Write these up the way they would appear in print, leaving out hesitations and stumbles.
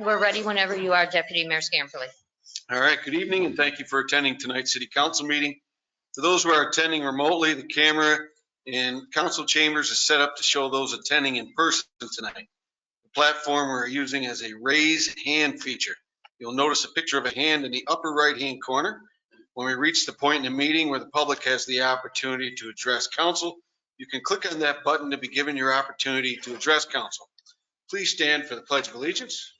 We're ready whenever you are, Deputy Mayor Scamperly. All right, good evening and thank you for attending tonight's City Council meeting. For those who are attending remotely, the camera in council chambers is set up to show those attending in person tonight. The platform we're using has a raise hand feature. You'll notice a picture of a hand in the upper right-hand corner. When we reach the point in the meeting where the public has the opportunity to address council, you can click on that button to be given your opportunity to address council. Please stand for the Pledge of Allegiance.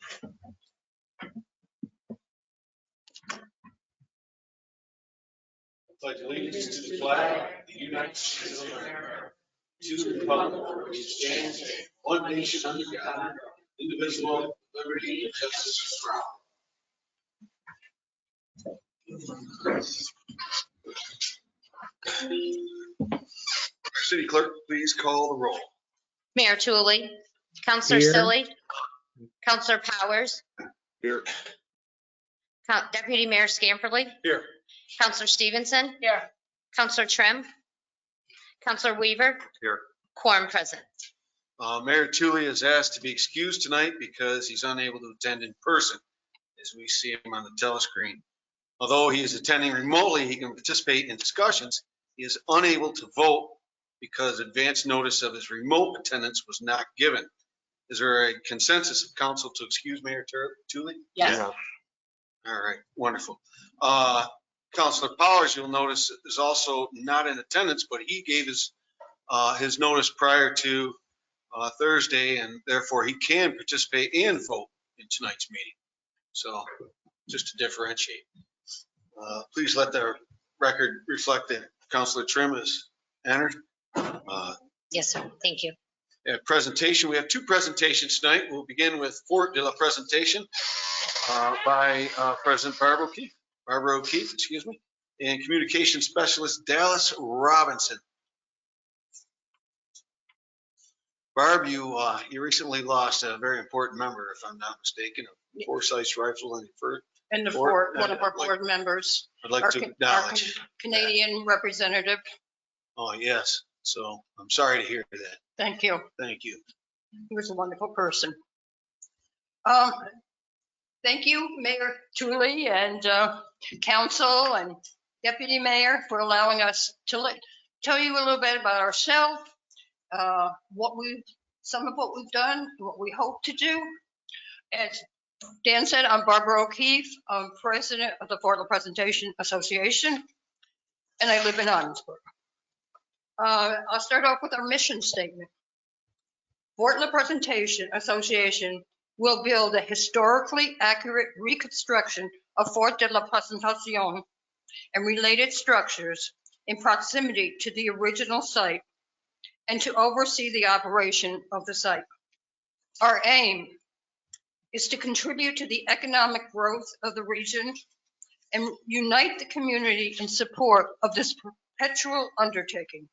Pledge allegiance to the flag of the United States of America, to the republic for which it stands, one nation under God, indivisible, with liberty and justice for all. City Clerk, please call the roll. Mayor Tulley, Councilor Silly, Councilor Powers. Here. Deputy Mayor Scamperly. Here. Councilor Stevenson. Here. Councilor Trim. Councilor Weaver. Here. Quorum present. Mayor Tulley is asked to be excused tonight because he's unable to attend in person as we see him on the telescreen. Although he is attending remotely, he can participate in discussions. He is unable to vote because advance notice of his remote attendance was not given. Is there a consensus of council to excuse Mayor Tulley? Yes. Yeah. All right, wonderful. Councilor Powers, you'll notice, is also not in attendance, but he gave his notice prior to Thursday, and therefore he can participate and vote in tonight's meeting. So just to differentiate. Please let the record reflect that Councilor Trim is entered. Yes, sir. Thank you. Presentation. We have two presentations tonight. We'll begin with Fort de la Presentation by President Barbara O'Keefe, excuse me, and Communication Specialist Dallas Robinson. Barb, you recently lost a very important member, if I'm not mistaken, of Forsyth's Rifle and the Fort, one of our board members. I'd like to acknowledge our Canadian representative. Oh, yes. So I'm sorry to hear that. Thank you. Thank you. He was a wonderful person. Thank you, Mayor Tulley and council and deputy mayor for allowing us to tell you a little bit about ourselves, some of what we've done, what we hope to do. As Dan said, I'm Barbara O'Keefe. I'm president of the Fort de la Presentation Association, and I live in Ogdensburg. I'll start off with our mission statement. Fort de la Presentation Association will build a historically accurate reconstruction of Fort de la Presentación and related structures in proximity to the original site and to oversee the operation of the site. Our aim is to contribute to the economic growth of the region and unite the community in support of this perpetual undertaking.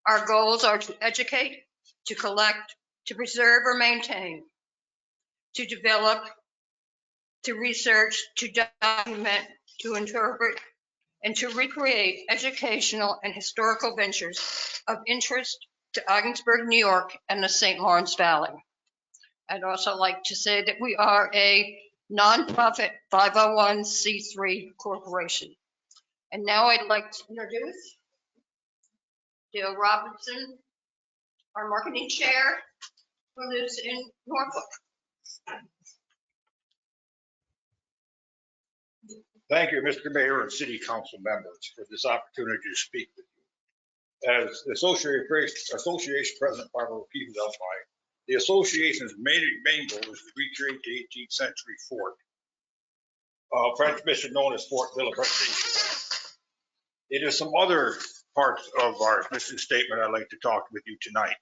Our goals are to educate, to collect, to preserve or maintain, to develop, to research, to document, to interpret, and to recreate educational and historical ventures of interest to Ogdensburg, New York, and the St. Lawrence Valley. I'd also like to say that we are a nonprofit 501c3 corporation. And now I'd like to introduce Dale Robinson, our marketing chair, who lives in Norfolk. Thank you, Mr. Mayor and City Council members, for this opportunity to speak with you. As the Association President Barbara O'Keefe outlined, the association's main goal is to recreate the 18th century fort, French mission known as Fort de la Presentation. It is some other parts of our mission statement I'd like to talk with you tonight.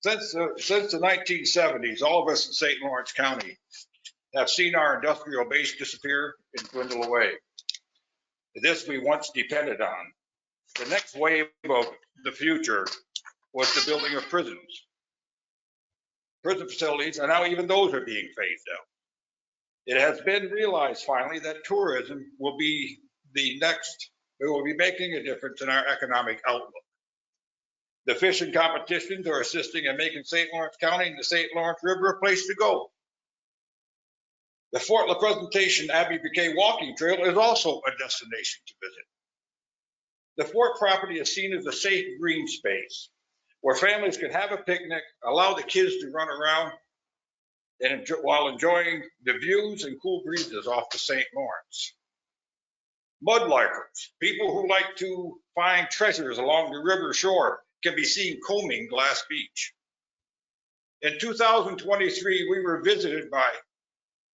Since the 1970s, all of us in St. Lawrence County have seen our industrial base disappear and dwindle away. This we once depended on. The next wave of the future was the building of prisons. Prison facilities, and now even those are being phased out. It has been realized finally that tourism will be the next, it will be making a difference in our economic outlook. The fishing competitions are assisting in making St. Lawrence County and the St. Lawrence River a place to go. The Fort La Presentation Abbey Bouquet Walking Trail is also a destination to visit. The fort property is seen as a safe green space where families can have a picnic, allow the kids to run around and while enjoying the views and cool breezes off the St. Lawrence. Mudlarkers, people who like to find treasures along the river shore, can be seen combing Glass Beach. In 2023, we were visited by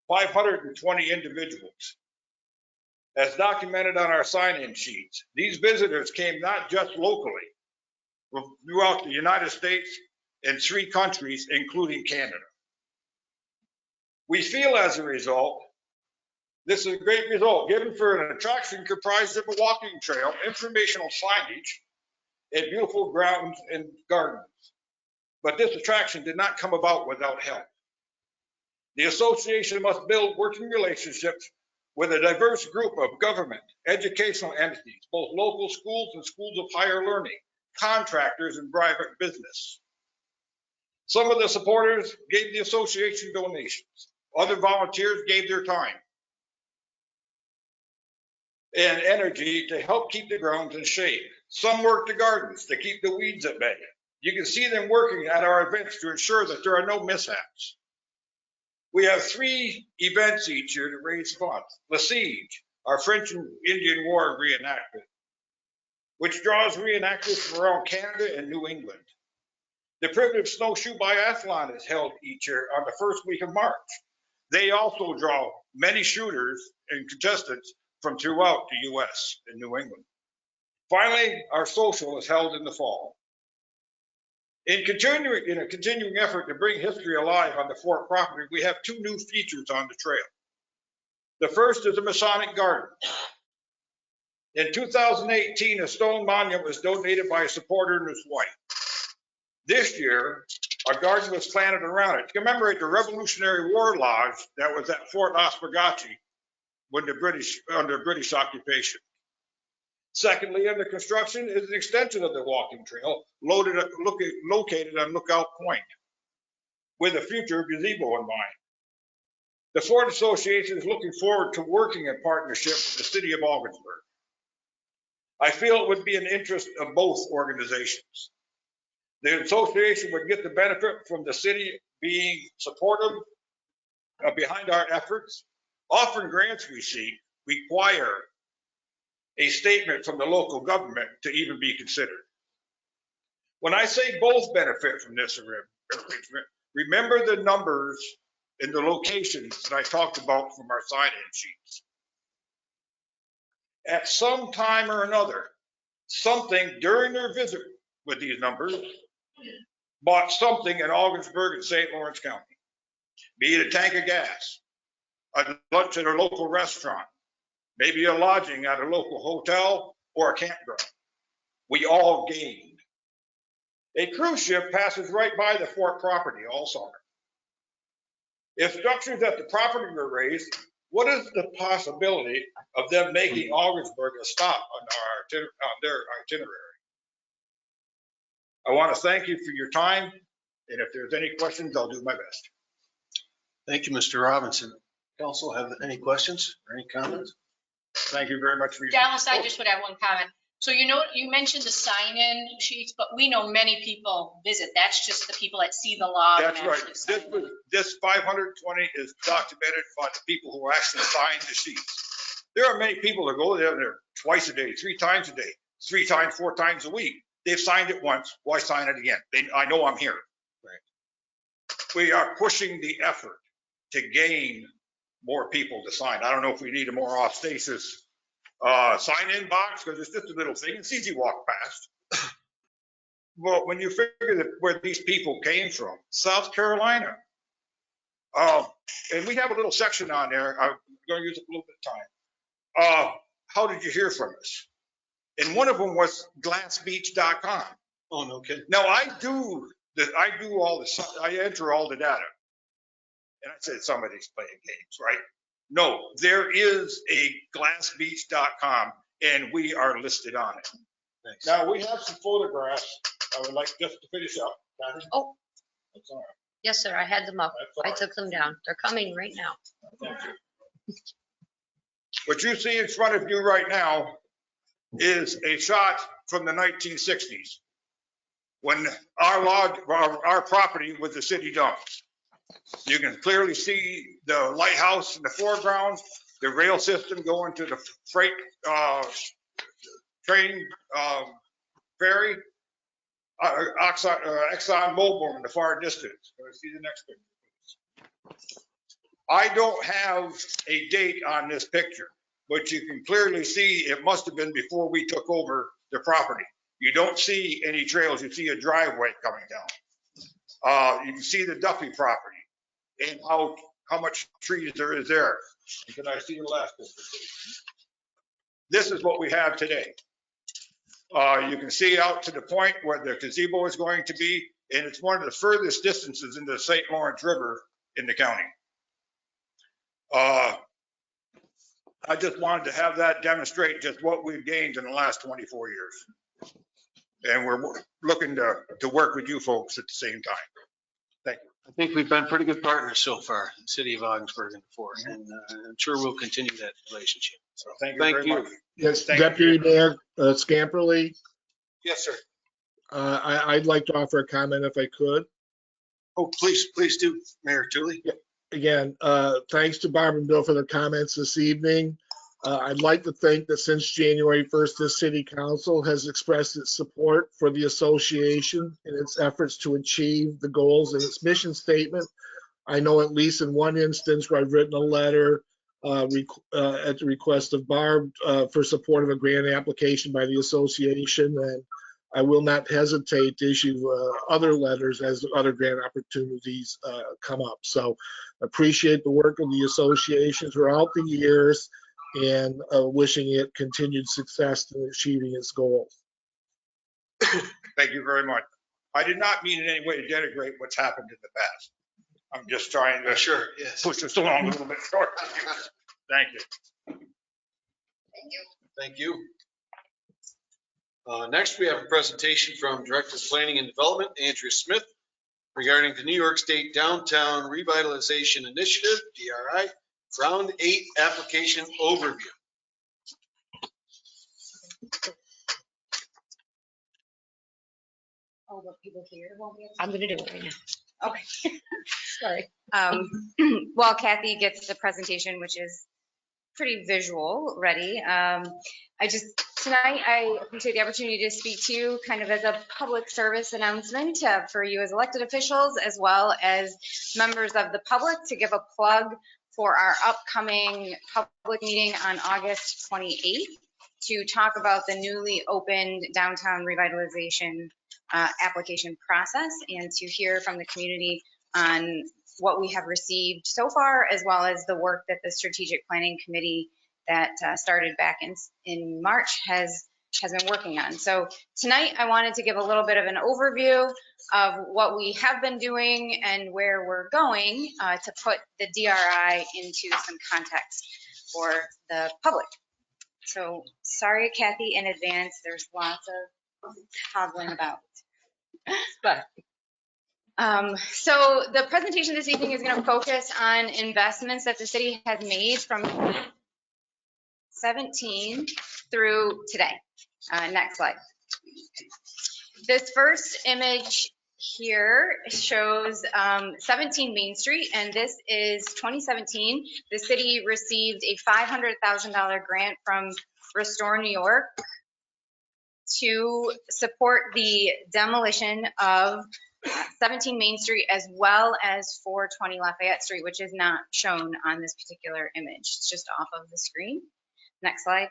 520 individuals. As documented on our sign-in sheets, these visitors came not just locally, but throughout the United States and 3 countries, including Canada. We feel as a result, this is a great result given for an attraction comprised of a walking trail, informational signage, and beautiful grounds and gardens. But this attraction did not come about without help. The association must build working relationships with a diverse group of government, educational entities, both local schools and schools of higher learning, contractors, and private business. Some of the supporters gave the association donations. Other volunteers gave their time and energy to help keep the grounds in shape. Some worked the gardens to keep the weeds at bay. You can see them working at our events to ensure that there are no mishaps. We have 3 events each year to raise funds. The Siege, our French and Indian War reenactment, which draws reenactors from around Canada and New England. The Primitive Snowshoe Biathlon is held each year on the first week of March. They also draw many shooters and contestants from throughout the US and New England. Finally, our social is held in the fall. In a continuing effort to bring history alive on the fort property, we have 2 new features on the trail. The first is a Masonic garden. In 2018, a stone monument was donated by a supporter and his wife. This year, a garden was planted around it to commemorate the Revolutionary War Lodge that was at Fort Oswegatchie when under British occupation. Secondly, under construction is an extension of the walking trail located on Lookout Point with a future gazebo in mind. The Fort Association is looking forward to working in partnership with the city of Augsburg. I feel it would be in interest of both organizations. The association would get the benefit from the city being supportive behind our efforts. Often grants we seek require a statement from the local government to even be considered. When I say both benefit from this arrangement, remember the numbers and the locations that I talked about from our sign-in sheets. At some time or another, something during their visit with these numbers bought something in Augsburg and St. Lawrence County, be it a tank of gas, a lunch at a local restaurant, maybe a lodging at a local hotel or a campground. We all gained. A cruise ship passes right by the fort property all summer. If structures at the property were raised, what is the possibility of them making Augsburg a stop on their itinerary? I want to thank you for your time, and if there's any questions, I'll do my best. Thank you, Mr. Robinson. Council have any questions or any comments? Thank you very much for your. Dallas, I just would have one comment. So you mentioned the sign-in sheets, but we know many people visit. That's just the people that see the log. That's and right. actually sign in. This 520 is documented by the people who actually sign the sheets. There are many people that go there twice a day, 3 times a day, 3 times, 4 times a week. They've signed it once. Why sign it again? I know I'm here. Right. We are pushing the effort to gain more people to sign. I don't know if we need a more ostentatious sign-in box because it's just a little thing. It's easy to walk past. Well, when you figure that where these people came from, South Carolina, and we have a little section on there. I'm going to use a little bit of time. How did you hear from us? And one of them was glassbeach.com. Oh, no kidding. Now I enter all the data. And I said, somebody's playing games, right? No, there is a glassbeach.com and we are listed on it. Thanks. Now we have some photographs I would like just to finish up. Kathy? Oh. That's all right. Yes, sir. I had them up. That's all I right. took them down. They're coming right now. Thank you. What you see in front of you right now is a shot from the 1960s when our property was the city dump. You can clearly see the lighthouse in the foreground, the rail system going to the freight train ferry, Exxon Mobil in the far distance. Can I see the next picture? I don't have a date on this picture, but you can clearly see it must have been before we took over the property. You don't see any trails. You see a driveway coming down. You can see the Duffy property and how much trees there is there. And can I see the last picture, please? This is what we have today. You can see out to the point where the gazebo is going to be, and it's one of the furthest distances into the St. Lawrence River in the county. I just wanted to have that demonstrate just what we've gained in the last 24 years. And we're looking to work with you folks at the same time. Thank you. I think we've been pretty good partners so far, the city of Augsburg and the Fort, and I'm sure we'll continue that relationship. So Thank you very much. Yes, Thank you. Deputy Mayor Scamperly, Yes, sir. I'd like to offer a comment if I could. Oh, please do, Mayor Tully. Again, thanks to Barb and Bill for their comments this evening. I'd like to think that since January 1st, this city council has expressed its support for the association in its efforts to achieve the goals in its mission statement. I know at least in one instance where I've written a letter at the request of Barb for support of a grant application by the association, and I will not hesitate to issue other letters as other grant opportunities come up. So appreciate the work of the association throughout the years, and wishing it continued success in achieving its goals. Thank you very much. I did not mean in any way to denigrate what's happened in the past. I'm just trying to Sure, yes. push us along a little bit short. Thank you. Thank you. Next, we have a presentation from Director of Planning and Development, Andrea Smith, regarding the New York State Downtown Revitalization Initiative, DRI, Round 8 application overview. Oh, but people here won't be able I'm going to do it right now. to. Okay. Sorry. While Kathy gets the presentation, which is pretty visual ready, tonight I appreciate the opportunity to speak to you kind of as a public service announcement for you as elected officials, as well as members of the public, to give a plug for our upcoming public meeting on August 28th to talk about the newly opened downtown revitalization application process, and to hear from the community on what we have received so far, as well as the work that the strategic planning committee that started back in March has been working on. So tonight I wanted to give a little bit of an overview of what we have been doing and where we're going to put the DRI into some context for the public. So sorry, Kathy, in advance, there's lots of toddling about. But so the presentation this evening is going to focus on investments that the city has made from 2017 through today. Next slide. This first image here shows 17 Main Street, and this is 2017. The city received a $500,000 grant from Restore New York to support the demolition of 17 Main Street, as well as 420 Lafayette Street, which is not shown on this particular image. It's just off of the screen. Next slide.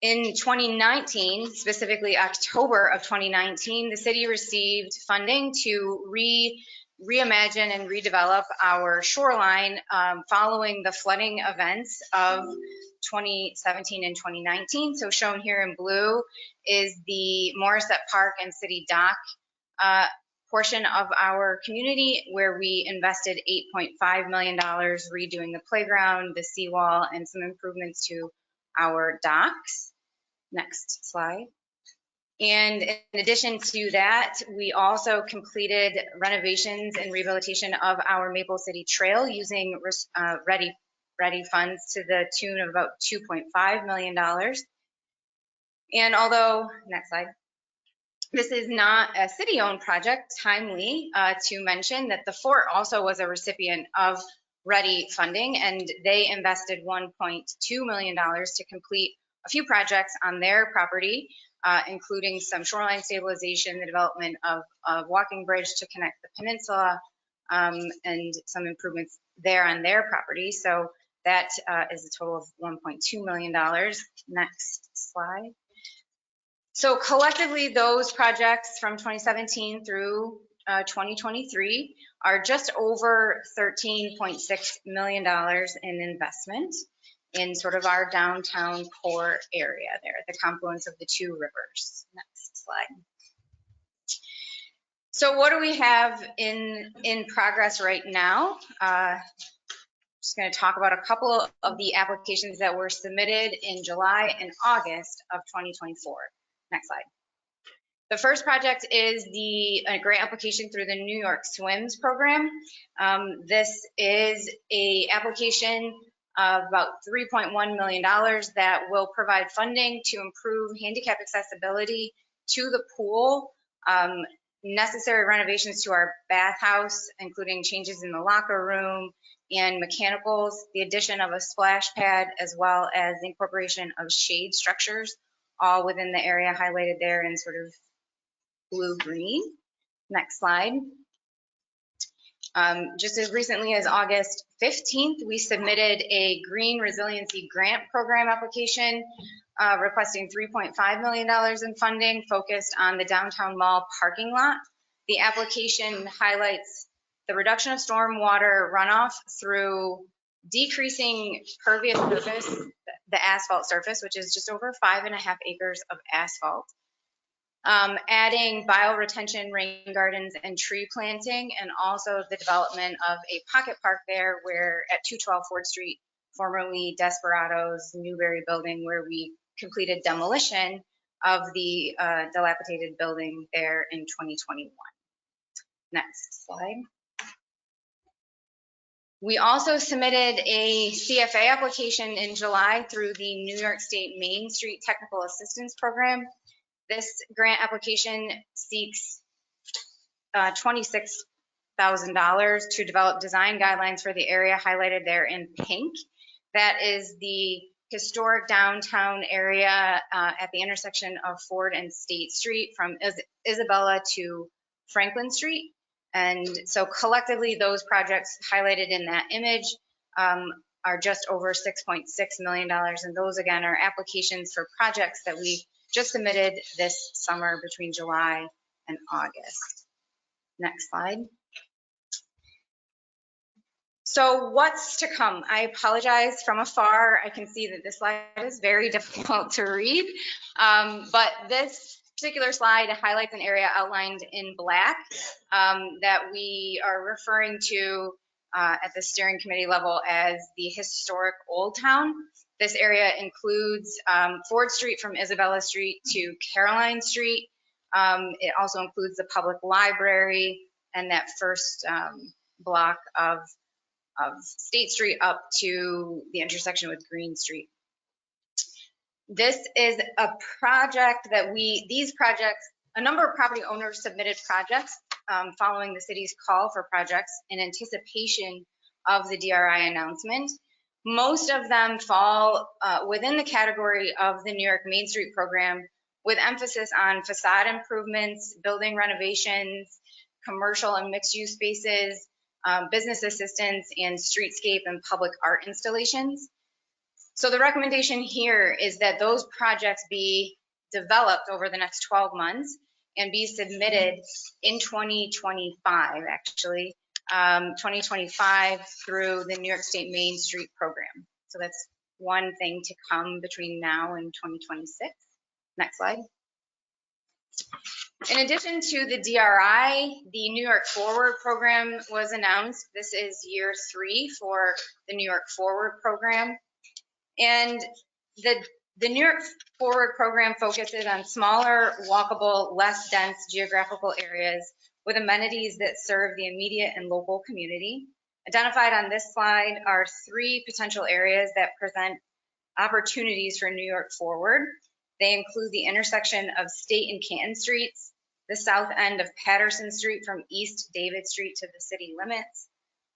In 2019, specifically October of 2019, the city received funding to reimagine and redevelop our shoreline following the flooding events of 2017 and 2019. So shown here in blue is the Morissette Park and City Dock portion of our community, where we invested $8.5 million redoing the playground, the seawall, and some improvements to our docks. Next slide. And in addition to that, we also completed renovations and rehabilitation of our Maple City Trail using ready funds to the tune of about $2.5 million. And although, next slide, this is not a city-owned project, timely to mention that the fort also was a recipient of ready funding, and they invested $1.2 million to complete a few projects on their property, including some shoreline stabilization, the development of a walking bridge to connect the peninsula, and some improvements there on their property. So that is a total of $1.2 million. Next slide. So collectively, those projects from 2017 through 2023 are just over $13.6 million in investment in sort of our downtown core area there, at the confluence of the two rivers. Next slide. So what do we have in progress right now? Just going to talk about a couple of the applications that were submitted in July and August of 2024. Next slide. The first project is the grant application through the New York Swims program. This is a application of about $3.1 million that will provide funding to improve handicap accessibility to the pool, necessary renovations to our bathhouse, including changes in the locker room and mechanicals, the addition of a splash pad, as well as the incorporation of shade structures, all within the area highlighted there in sort of blue-green. Next slide. Just as recently as August 15th, we submitted a Green Resiliency Grant Program application requesting $3.5 million in funding focused on the downtown mall parking lot. The application highlights the reduction of stormwater runoff through decreasing pervious surface, the asphalt surface, which is just over 5.5 acres of asphalt. Adding bioretention, rain gardens, and tree planting, and also the development of a pocket park there where at 212 Ford Street, formerly Desperado's Newberry building, where we completed demolition of the dilapidated building there in 2021. Next slide. We also submitted a CFA application in July through the New York State Main Street Technical Assistance Program. This grant application seeks $26,000 to develop design guidelines for the area highlighted there in pink. That is the historic downtown area at the intersection of Ford and State Street from Isabella to Franklin Street. And so collectively, those projects highlighted in that image are just over $6.6 million. And those, again, are applications for projects that we just submitted this summer between July and August. Next slide. So what's to come? I apologize from afar. I can see that this slide is very difficult to read, but this particular slide highlights an area outlined in black that we are referring to at the steering committee level as the historic Old Town. This area includes Ford Street from Isabella Street to Caroline Street. It also includes the public library and that first block of State Street up to the intersection with Green Street. This is a project that a number of property owners submitted projects following the city's call for projects in anticipation of the DRI announcement. Most of them fall within the category of the New York Main Street program, with emphasis on facade improvements, building renovations, commercial and mixed-use spaces, business assistance, and streetscape and public art installations. So the recommendation here is that those projects be developed over the next 12 months and be submitted in 2025, actually, 2025 through the New York State Main Street program. So that's one thing to come between now and 2026. Next slide. In addition to the DRI, the New York Forward program was announced. This is year 3 for the New York Forward program. And the The New York Forward program focuses on smaller, walkable, less dense geographical areas with amenities that serve the immediate and local community. Identified on this slide are 3 potential areas that present opportunities for New York Forward. They include the intersection of State and Canton Streets, the south end of Patterson Street from East David Street to the city limits,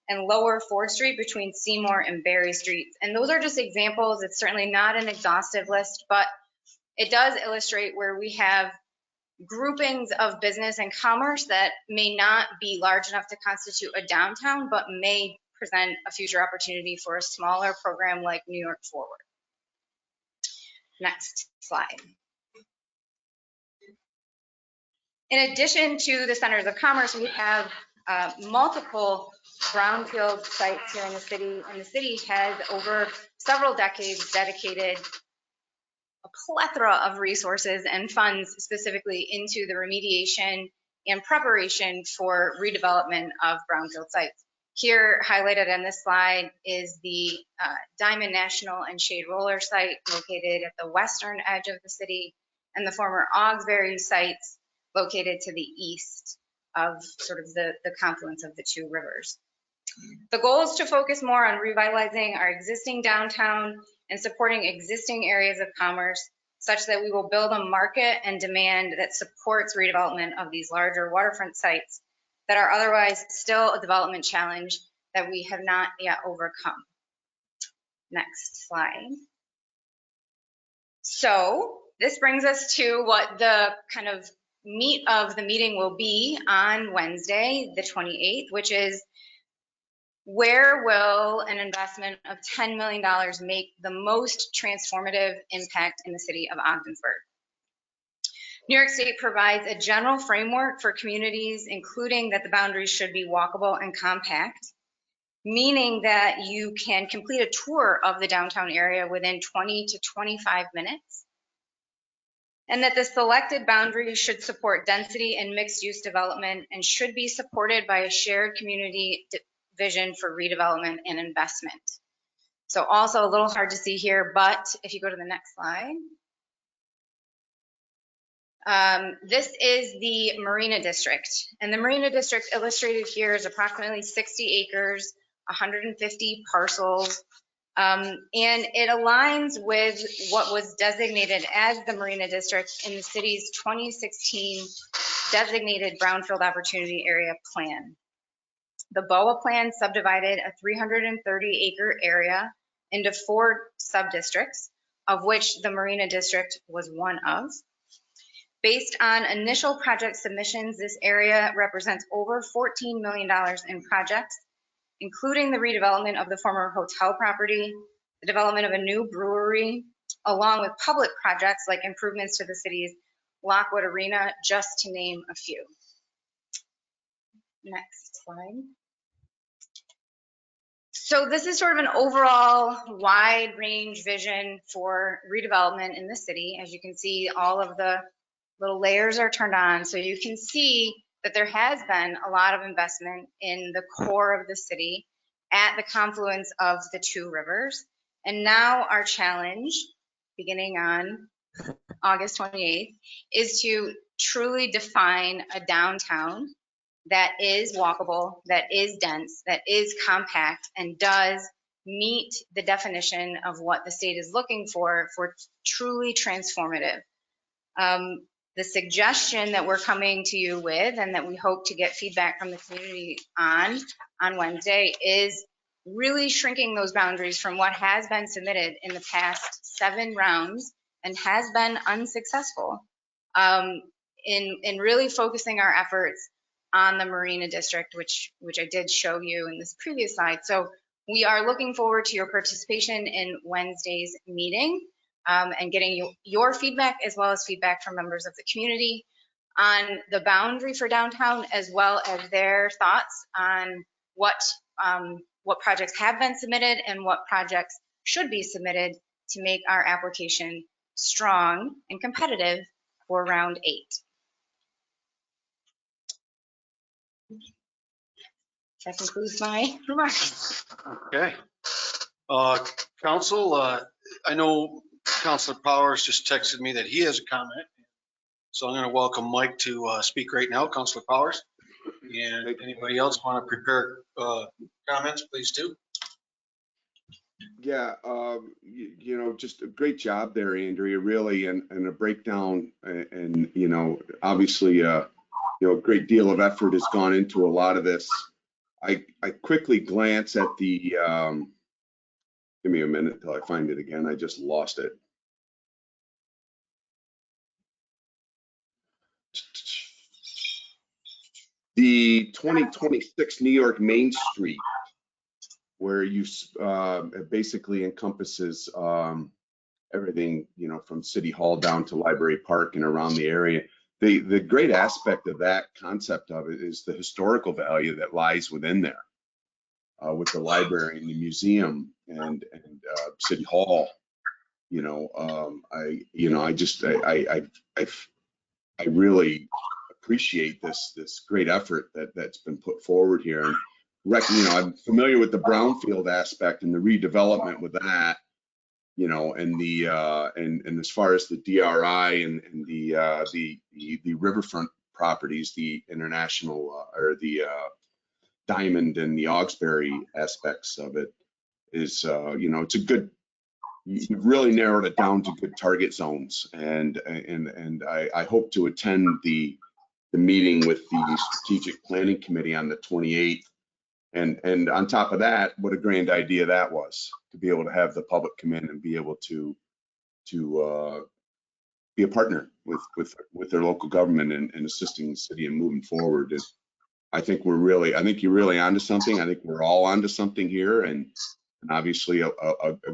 and Lower 4th Street between Seymour and Berry Streets. And those are just examples. It's certainly not an exhaustive list, but it does illustrate where we have groupings of business and commerce that may not be large enough to constitute a downtown, but may present a future opportunity for a smaller program like New York Forward. Next slide. In addition to the centers of commerce, we have multiple brownfield sites here in the city, and the city has over several decades dedicated a plethora of resources and funds specifically into the remediation and preparation for redevelopment of brownfield sites. Here, highlighted on this slide, is the Diamond National and Shade Roller site located at the western edge of the city, and the former Augsbury sites located to the east of sort of the confluence of the 2 rivers. The goal is to focus more on revitalizing our existing downtown and supporting existing areas of commerce such that we will build a market and demand that supports redevelopment of these larger waterfront sites that are otherwise still a development challenge that we have not yet overcome. Next slide. So this brings us to what the kind of meat of the meeting will be on Wednesday, the 28th, which is where will an investment of $10 million make the most transformative impact in the city of Ogdensburg? New York State provides a general framework for communities, including that the boundaries should be walkable and compact, meaning that you can complete a tour of the downtown area within 20 to 25 minutes, and that the selected boundaries should support density and mixed-use development and should be supported by a shared community vision for redevelopment and investment. So also a little hard to see here, but if you go to the next slide. This is the Marina District, and the Marina District illustrated here is approximately 60 acres, 150 parcels, and it aligns with what was designated as the Marina District in the city's 2016 designated Brownfield Opportunity Area Plan. The BOA plan subdivided a 330-acre area into 4 sub-districts, of which the Marina District was one of. Based on initial project submissions, this area represents over $14 million in projects, including the redevelopment of the former hotel property, the development of a new brewery, along with public projects like improvements to the city's Lockwood Arena, just to name a few. Next slide. So this is sort of an overall wide range vision for redevelopment in the city. As you can see, all of the little layers are turned on. So you can see that there has been a lot of investment in the core of the city at the confluence of the 2 rivers. And now our challenge, beginning on August 28th, is to truly define a downtown that is walkable, that is dense, that is compact, and does meet the definition of what the state is looking for truly transformative. The suggestion that we're coming to you with, and that we hope to get feedback from the community on Wednesday, is really shrinking those boundaries from what has been submitted in the past 7 rounds and has been unsuccessful, in really focusing our efforts on the Marina District, which I did show you in this previous slide. So we are looking forward to your participation in Wednesday's meeting, and getting your feedback as well as feedback from members of the community on the boundary for downtown, as well as their thoughts on what projects have been submitted and what projects should be submitted to make our application strong and competitive for round 8. That concludes my remarks. Okay. Council, I know Counselor Powers just texted me that he has a comment. So I'm going to welcome Mike to speak right now, Counselor Powers. And anybody else want to prepare comments, please do. Yeah, you know, just a great job there, Andrea, really, and a breakdown, and you know, obviously, you know, a great deal of effort has gone into a lot of this. I quickly glance at the, give me a minute until I find it again. I just lost it. The 2026 New York Main Street, where you it basically encompasses everything, you know, from City Hall down to Library Park and around the area. The great aspect of that concept of it is the historical value that lies within there, with the library and the museum and City Hall. You know, I really appreciate this great effort that's been put forward here. And you know, I'm familiar with the brownfield aspect and the redevelopment with that. You know, and the and as far as the DRI and the riverfront properties, the international or the Diamond and the Augsbury aspects of it is, you know, it's a good. You've really narrowed it down to good target zones, and I hope to attend the meeting with the Strategic Planning Committee on the 28th. And on top of that, what a grand idea that was, to be able to have the public come in and be able to be a partner with their local government and assisting the city and moving forward. And I think you're really onto something. I think we're all onto something here, and obviously a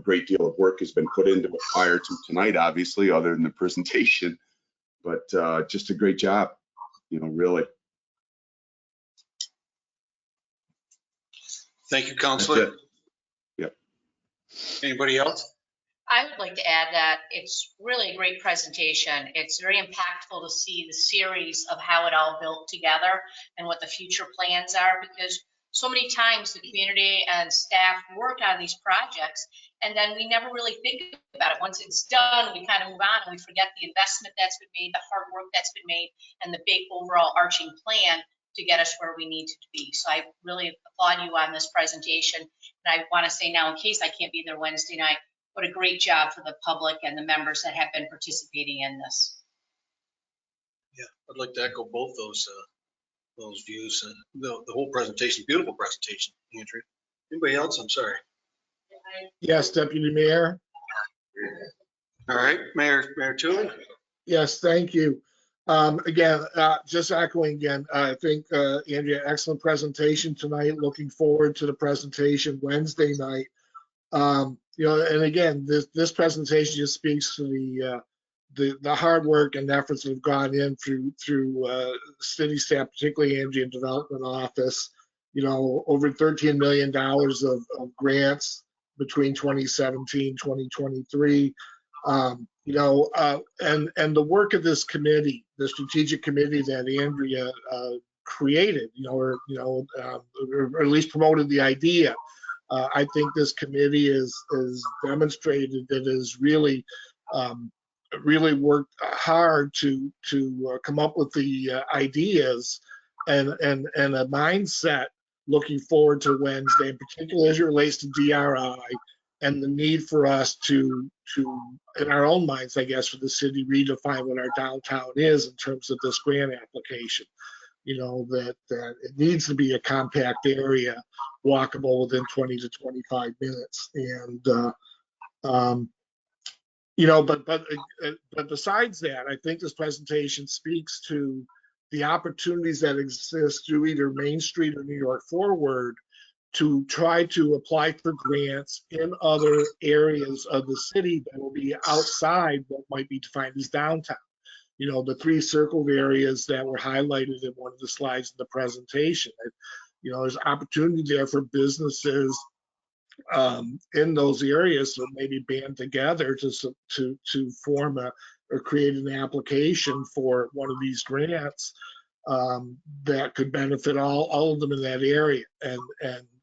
great deal of work has been put into it prior to tonight, obviously, other than the presentation, but just a great job, you know, really. Thank you, Counselor. Yep. Anybody else? I would like to add that it's really a great presentation. It's very impactful to see the series of how it all built together and what the future plans are, because so many times the community and staff work on these projects and then we never really think about it. Once it's done, we kind of move on and we forget the investment that's been made, the hard work that's been made, and the big overall arching plan to get us where we need to be. So I really applaud you on this presentation. And I want to say now, in case I can't be there Wednesday night, what a great job for the public and the members that have been participating in this. Yeah, I'd like to echo both those views. The whole presentation, beautiful presentation, Andrea. Anybody else? I'm sorry. Yes, Deputy Mayor. All right, Mayor Tully. Yes, thank you. Again, just echoing again, I think, Andrea, excellent presentation tonight. Looking forward to the presentation Wednesday night. You know, and again, this presentation just speaks to the hard work and efforts that have gone in through city staff, particularly Andrea Development Office. You know, over $13 million of grants between 2017, 2023. You know, and the work of this committee, the strategic committee that Andrea created, or at least promoted the idea. I think this committee is demonstrated that it has really worked hard to come up with the ideas and a mindset looking forward to Wednesday, particularly as it relates to DRI and the need for us to in our own minds, I guess, for the city, redefine what our downtown is in terms of this grant application. You know, that it needs to be a compact area, walkable within 20 to 25 minutes. And, you know, but besides that, I think this presentation speaks to the opportunities that exist through either Main Street or New York Forward to try to apply for grants in other areas of the city that will be outside what might be defined as downtown. You know, the three circled areas that were highlighted in one of the slides in the presentation. You know, there's opportunity there for businesses in those areas to maybe band together to form or create an application for one of these grants that could benefit all of them in that area. And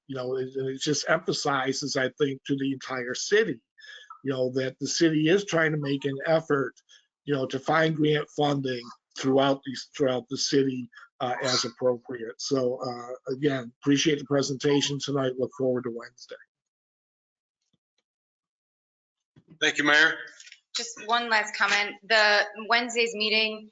you know, it just emphasizes, I think, to the entire city that the city is trying to make an effort, to find grant funding throughout the city as appropriate. So again, appreciate the presentation tonight. Look forward to Wednesday. Thank you, Mayor. Just one last comment. The Wednesday's meeting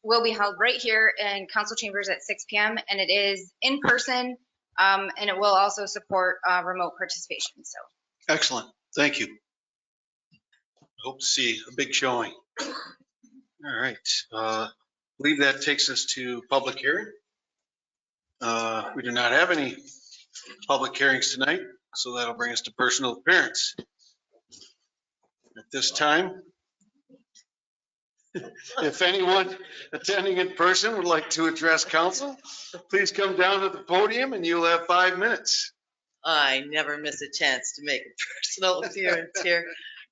will be held right here in council chambers at 6 p.m. and it is in person, and it will also support remote participation. So Excellent. Thank you. Hope to see a big showing. All right. I believe that takes us to public hearing. We do not have any public hearings tonight, so that'll bring us to personal appearance. At this time, if anyone attending in person would like to address council, please come down to the podium and you'll have 5 minutes. I never miss a chance to make a personal appearance here.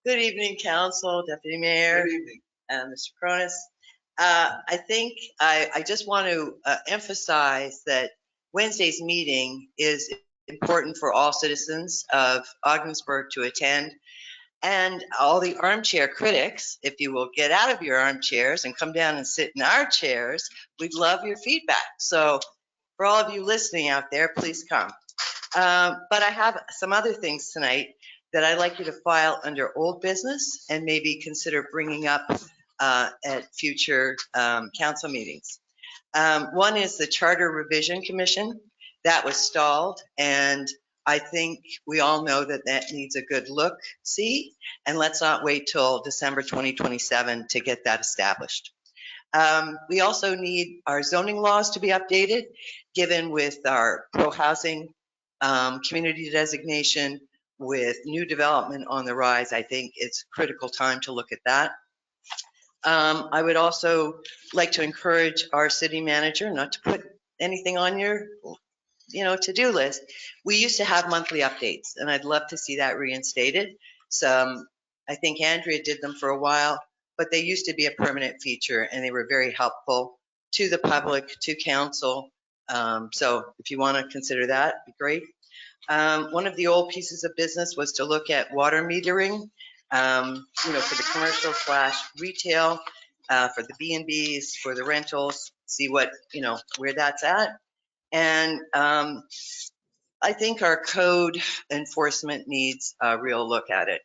Good evening, council, deputy mayor, Good evening. and Mr. Cronus. I think I just want to emphasize that Wednesday's meeting is important for all citizens of Ogdensburg to attend. And all the armchair critics, if you will get out of your armchairs and come down and sit in our chairs, we'd love your feedback. So for all of you listening out there, please come. But I have some other things tonight that I'd like you to file under old business and maybe consider bringing up at future council meetings. One is the Charter Revision Commission. That was stalled, and I think we all know that that needs a good look, see, and let's not wait till December 2027 to get that established. We also need our zoning laws to be updated, given with our pro-housing community designation, with new development on the rise. I think it's critical time to look at that. I would also like to encourage our city manager not to put anything on your to-do list. We used to have monthly updates, and I'd love to see that reinstated. I think Andrea did them for a while, but they used to be a permanent feature, and they were very helpful to the public, to council. So if you want to consider that, it'd be great. One of the old pieces of business was to look at water metering, for the commercial / retail, for the B&Bs, for the rentals, see what, where that's at. And I think our code enforcement needs a real look at it.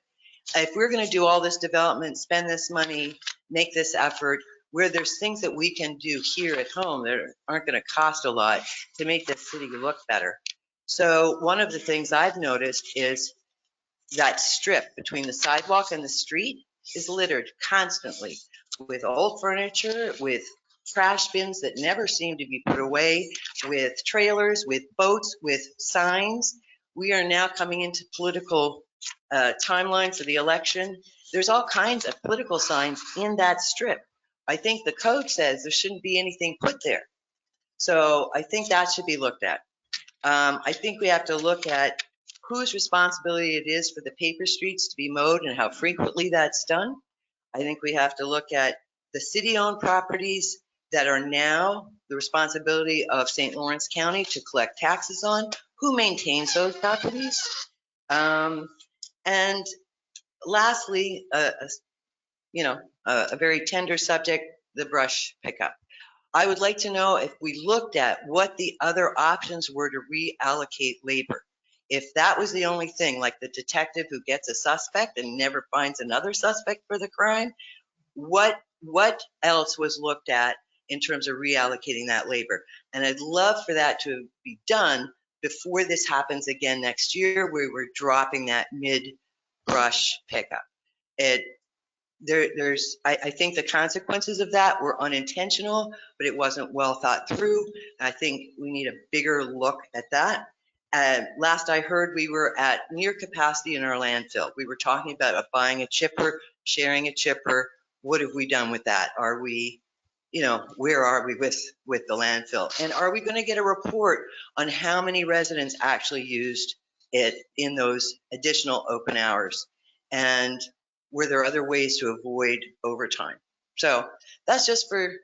If we're going to do all this development, spend this money, make this effort, where there's things that we can do here at home that aren't going to cost a lot to make this city look better. So one of the things I've noticed is that strip between the sidewalk and the street is littered constantly with old furniture, with trash bins that never seem to be put away, with trailers, with boats, with signs. We are now coming into political timeline for the election. There's all kinds of political signs in that strip. I think the code says there shouldn't be anything put there. So I think that should be looked at. I think we have to look at whose responsibility it is for the paper streets to be mowed and how frequently that's done. I think we have to look at the city-owned properties that are now the responsibility of St. Lawrence County to collect taxes on, who maintains those properties. And lastly, a very tender subject, the brush pickup. I would like to know if we looked at what the other options were to reallocate labor. If that was the only thing, like the detective who gets a suspect and never finds another suspect for the crime, what else was looked at in terms of reallocating that labor? And I'd love for that to be done before this happens again next year, where we're dropping that mid-brush pickup. I think the consequences of that were unintentional, but it wasn't well thought through. I think we need a bigger look at that. Last I heard, we were at near capacity in our landfill. We were talking about buying a chipper, sharing a chipper. What have we done with that? Are we, where are we with the landfill? And are we going to get a report on how many residents actually used it in those additional open hours? And were there other ways to avoid overtime? So that's just for,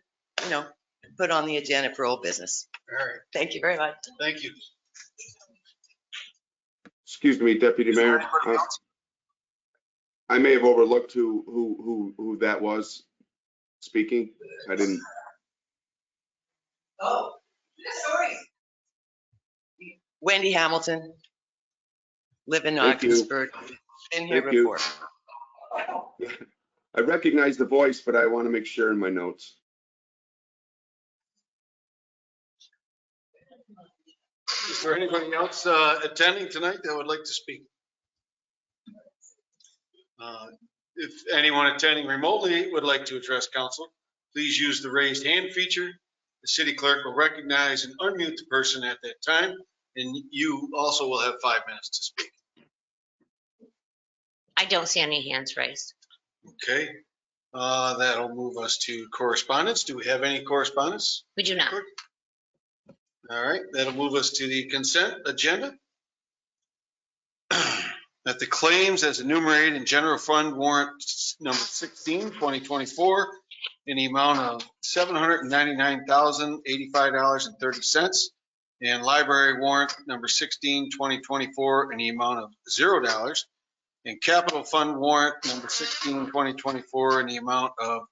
put on the agenda for old business. All right. Thank you very much. Thank you. Excuse me, Deputy Mayor. I may have overlooked who that was speaking. I didn't. Oh, sorry. Wendy Hamilton, live in Thank you. Ogdensburg. Been here Thank you. before. I recognize the voice, but I want to make sure in my notes. Is there anybody else attending tonight that would like to speak? If anyone attending remotely would like to address council, please use the raised hand feature. The city clerk will recognize and unmute the person at that time, and you also will have 5 minutes to speak. I don't see any hands raised. Okay, that'll move us to correspondence. Do we have any correspondence? We do not. All right, that'll move us to the consent agenda. That the claims as enumerated in general fund warrant number 16, 2024, in the amount of $799,085.30, and library warrant number 16, 2024, in the amount of $0, and capital fund warrant number 16, 2024, in the amount of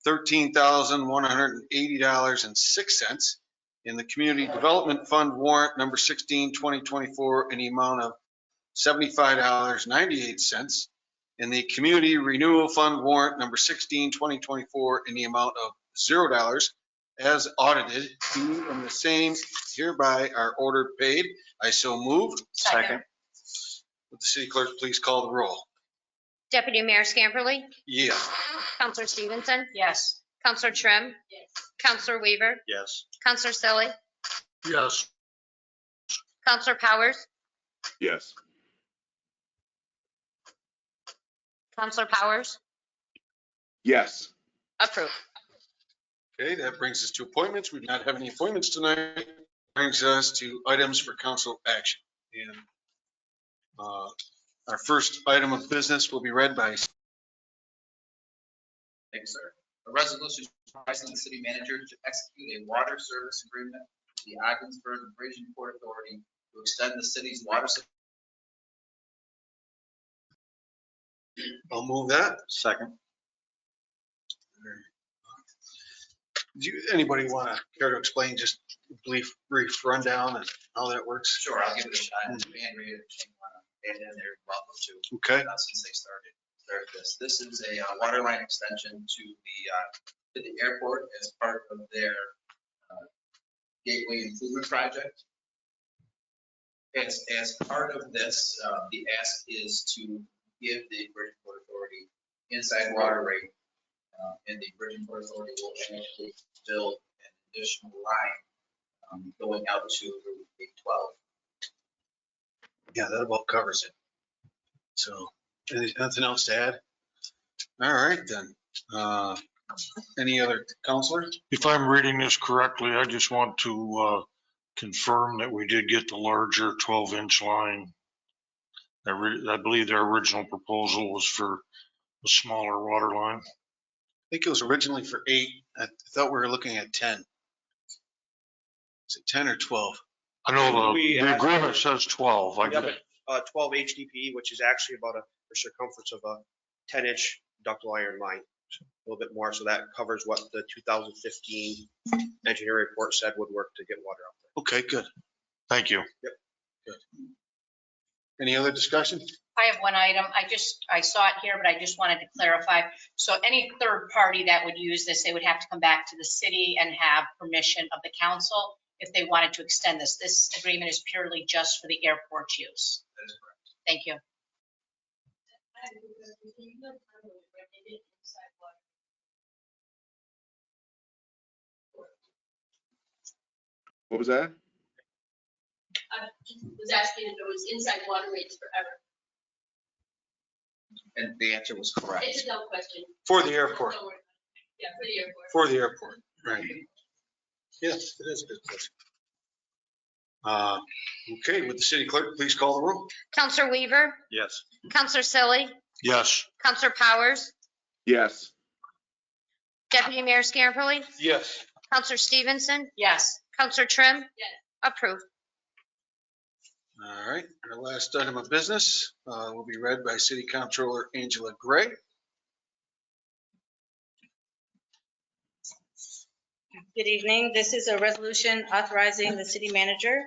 $13,180.06, in the community development fund warrant number 16, 2024, in the amount of $75.98, in the community renewal fund warrant number 16, 2024, in the amount of $0, as audited, and the same hereby are ordered paid. I so move. Second. Would the city clerk please call the roll? Deputy Mayor Scamperly, Yes. Counselor Stevenson, Yes. Counselor Trim, Counselor Weaver, Yes. Counselor Selly, Yes. Counselor Powers, Yes. Counselor Powers, Yes. approved. Okay, that brings us to appointments. We do not have any appointments tonight. Brings us to items for council action. And our first item of business will be read by. Thank you, sir. A resolution authorizing the city manager to execute a water service agreement with the Ogdensburg Bridge and Port Authority to extend the city's water supply. I'll move that. Second. Do anybody want to care to explain just a brief rundown and how that works? Sure, I'll give it a shot. And Andrea, and then they're welcome to, Okay. since they started this. This is a water line extension to the airport as part of their gateway improvement project. As part of this, the ask is to give the Bridge and Port Authority inside water rate, and the Bridge and Port Authority will actually build an additional line going out to Route 812. Yeah, that about covers it. So, anything else to add? All right, then. Any other counselors? If I'm reading this correctly, I just want to confirm that we did get the larger 12-inch line. I believe their original proposal was for a smaller water line. I think it was originally for 8. I thought we were looking at 10. Is it 10 or 12? I know We the asked- agreement says 12. I We have get it. a 12 HDPE, which is actually about a circumference of a 10-inch ductile iron line, a little bit more. So that covers what the 2015 engineering report said would work to get water out there. Okay, good. Thank you. Any other discussion? I have one item. I saw it here, but I just wanted to clarify. So any third party that would use this, they would have to come back to the city and have permission of the council if they wanted to extend this. This agreement is purely just for the airport use. That is correct. Thank you. What was that? I was asking if it was inside water rates forever. And the answer was correct. It's a dumb question. For the airport. Don't worry. Yeah, for the airport. For the airport, right. Yes, it is a good question. Okay, would the city clerk please call the roll? Counselor Weaver, Yes. Counselor Selly, Yes. Counselor Powers, Yes. Deputy Mayor Scamperly, Yes. Counselor Stevenson, Yes. Counselor Trim, Yes. approved. All right, our last item of business will be read by City Comptroller Angela Gray. Good evening. This is a resolution authorizing the city manager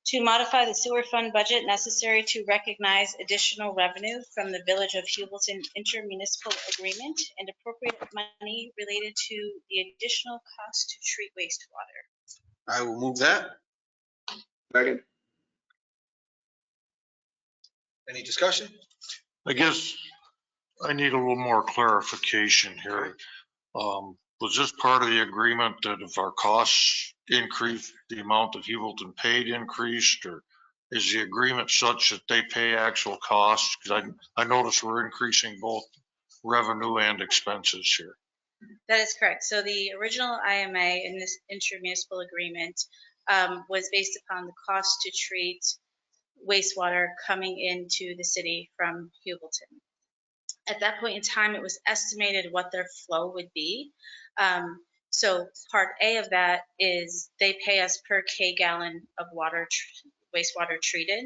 to modify the sewer fund budget necessary to recognize additional revenue from the Village of Hubleton intermunicipal agreement and appropriate money related to the additional cost to treat wastewater. I will move that. Second. Any discussion? I guess I need a little more clarification here. Was this part of the agreement that if our costs increase, the amount that Hubleton paid increased, or is the agreement such that they pay actual costs? Because I noticed we're increasing both revenue and expenses here. That is correct. So the original IMA in this intermunicipal agreement was based upon the cost to treat wastewater coming into the city from Hubleton. At that point in time, it was estimated what their flow would be. So part A of that is they pay us per K gallon of wastewater treated,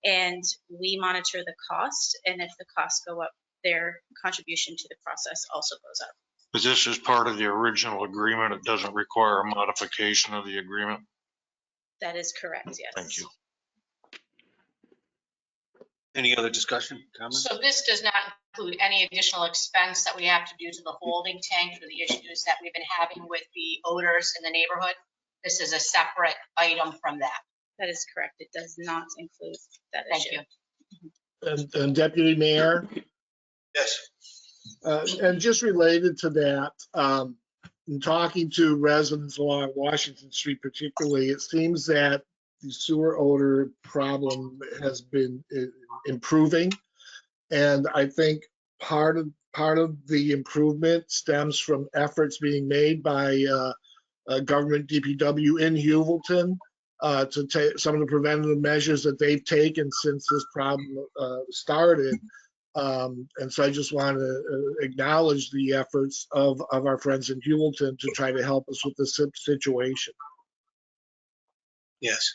and we monitor the cost. And if the costs go up, their contribution to the process also goes up. But this is part of the original agreement. It doesn't require a modification of the agreement. That is correct, yes. Thank you. Any other discussion, comments? So this does not include any additional expense that we have to do to the holding tank for the issues that we've been having with the odors in the neighborhood. This is a separate item from that. That is correct. It does not include that Thank issue. you. And Deputy Mayor, Yes. and just related to that, in talking to residents along Washington Street particularly, it seems that the sewer odor problem has been improving. And I think part of the improvement stems from efforts being made by government DPW in Hubleton to take some of the preventative measures that they've taken since this problem started. And so I just want to acknowledge the efforts of our friends in Hubleton to try to help us with this situation. Yes.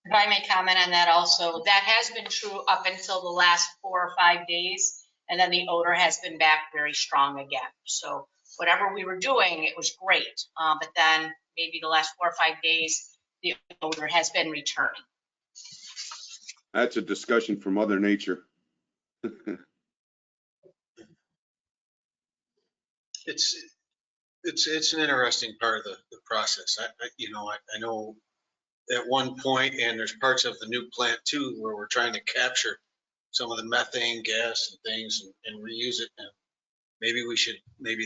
If I may comment on that also, that has been true up until the last 4 or 5 days, and then the odor has been back very strong again. So whatever we were doing, it was great. But then maybe the last 4 or 5 days, the odor has been returning. That's a discussion for Mother Nature. It's an interesting part of the process. I know at one point, and there's parts of the new plant too, where we're trying to capture some of the methane gas and things and reuse it. And maybe we should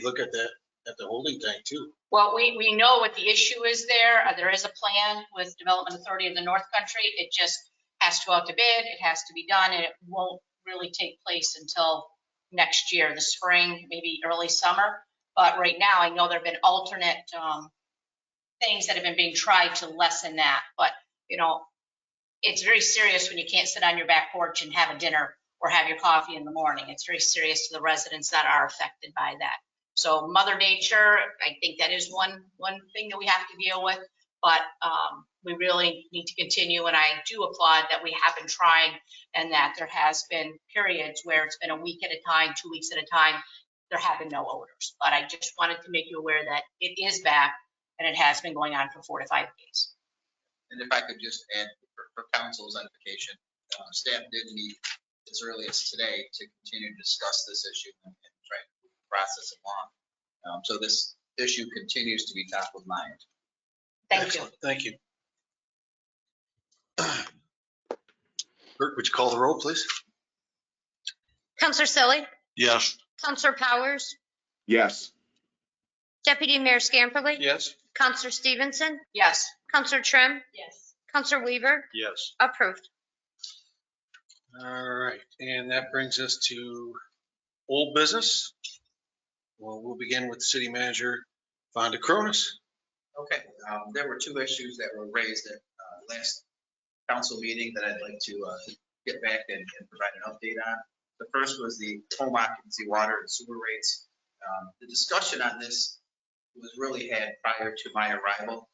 look at that at the holding tank too. Well, we know what the issue is there. There is a plan with Development Authority of the North Country. It just has to go out to bid. It has to be done, and it won't really take place until next year, the spring, maybe early summer. But right now, I know there have been alternate things that have been being tried to lessen that. But, it's very serious when you can't sit on your back porch and have a dinner or have your coffee in the morning. It's very serious to the residents that are affected by that. So Mother Nature, I think that is one thing that we have to deal with. But we really need to continue, and I do applaud that we have been trying, and that there has been periods where it's been a week at a time, 2 weeks at a time, there have been no odors. But I just wanted to make you aware that it is back, and it has been going on for 4 to 5 days. And if I could just add for council's edification, staff did meet as early as today to continue to discuss this issue and try to move the process along. So this issue continues to be top of mind. Thank you. Thank you. Clerk, would you call the roll, please? Counselor Selly, Yes. Counselor Powers, Yes. Deputy Mayor Scamperly, Yes. Counselor Stevenson, Yes. Counselor Trim, Yes. Counselor Weaver, Yes. approved. All right, and that brings us to old business. Well, we'll begin with City Manager Fonda Cronus. Okay, there were 2 issues that were raised at last council meeting that I'd like to get back and provide an update on. The first was the home occupancy water and sewer rates. The discussion on this was really had prior to my arrival.